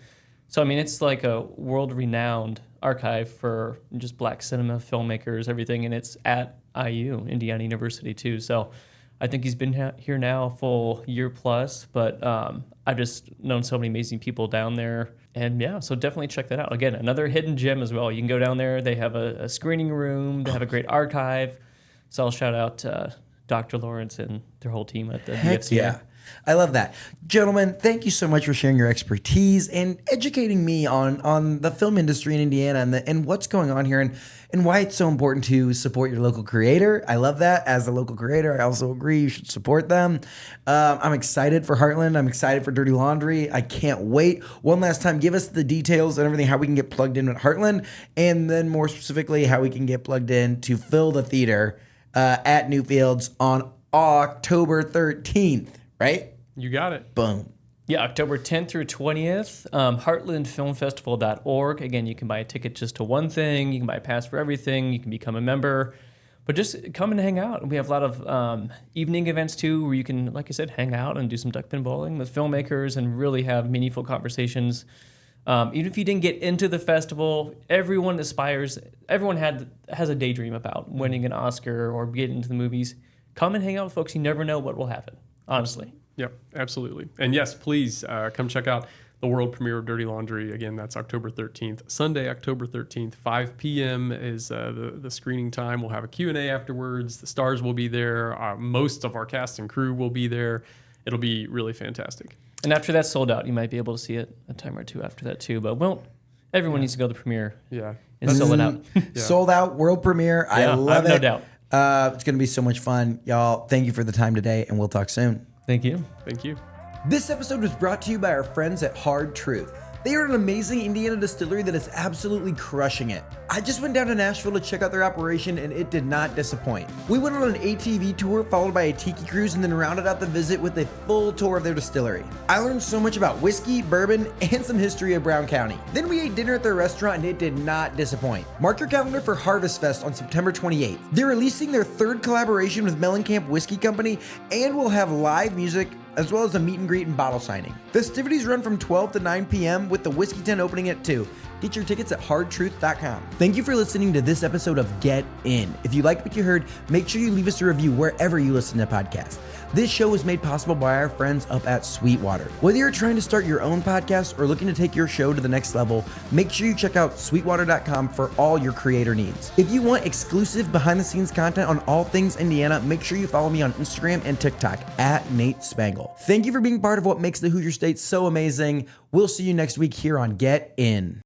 So, I mean, it's like a world-renowned archive for just Black cinema, filmmakers, everything, and it's at IU, Indiana University, too. So I think he's been here now a full year plus, but I've just known so many amazing people down there. And, yeah, so definitely check that out. Again, another hidden gem as well. You can go down there. They have a screening room. They have a great archive. So I'll shout out Dr. Lawrence and their whole team at the BFC. Yeah. I love that. Gentlemen, thank you so much for sharing your expertise and educating me on the film industry in Indiana and what's going on here and why it's so important to support your local creator. I love that. As a local creator, I also agree you should support them. I'm excited for Heartland. I'm excited for Dirty Laundry. I can't wait. One last time, give us the details and everything, how we can get plugged in with Heartland, and then more specifically, how we can get plugged in to fill the theater at Newfields on October 13th. Right? you got it. Boom. Yeah, October 10th through 20th, heartlandfilmfestival.org. Again, you can buy a ticket just to one thing. You can buy a pass for everything. You can become a member. But just come and hang out. We have a lot of evening events too, where you can, like I said, hang out and do some duckpin bowling with filmmakers and really have meaningful conversations. Even if you didn't get into the festival, everyone aspires. Everyone has a daydream about winning an Oscar or getting into the movies. Come and hang out with folks. You never know what will happen. Honestly. Yep, absolutely. And yes, please come check out the world premiere of Dirty Laundry. Again, that's October 13th. Sunday, October 13th, 5 p.m. is the screening time. We'll have a Q&A afterwards. The stars will be there. Most of our cast and crew will be there. It'll be really fantastic. And after that's sold out, you might be able to see it a time or two after that too. But everyone needs to go to the premiere. Yeah. And sell it out. Sold out world premiere. I love it. No doubt. It's going to be so much fun. Y'all, thank you for the time today, and we'll talk soon. Thank you. Thank you. This episode was brought to you by our friends at Hard Truth. They are an amazing Indiana distillery that is absolutely crushing it. I just went down to Nashville to check out their operation and it did not disappoint. We went on an ATV tour followed by a tiki cruise and then rounded out the visit with a full tour of their distillery. I learned so much about whiskey, bourbon, and some history of Brown County. Then we ate dinner at their restaurant and it did not disappoint. Mark your calendar for Harvest Fest on September 28th. They're releasing their third collaboration with Mellencamp Whiskey Company and will have live music as well as a meet and greet and bottle signing. Festivities run from 12 to 9 p.m. with the Whiskey Tent opening at 2. Get your tickets at hardtruth.com. Thank you for listening to this episode of Get In. If you liked what you heard, make sure you leave us a review wherever you listen to podcasts. This show was made possible by our friends up at Sweetwater. Whether you're trying to start your own podcast or looking to take your show to the next level, make sure you check out sweetwater.com for all your creator needs. If you want exclusive behind-the-scenes content on all things Indiana, make sure you follow me on Instagram and TikTok at Nate Spangle. Thank you for being part of what makes the Hoosier State so amazing. We'll see you next week here on Get In.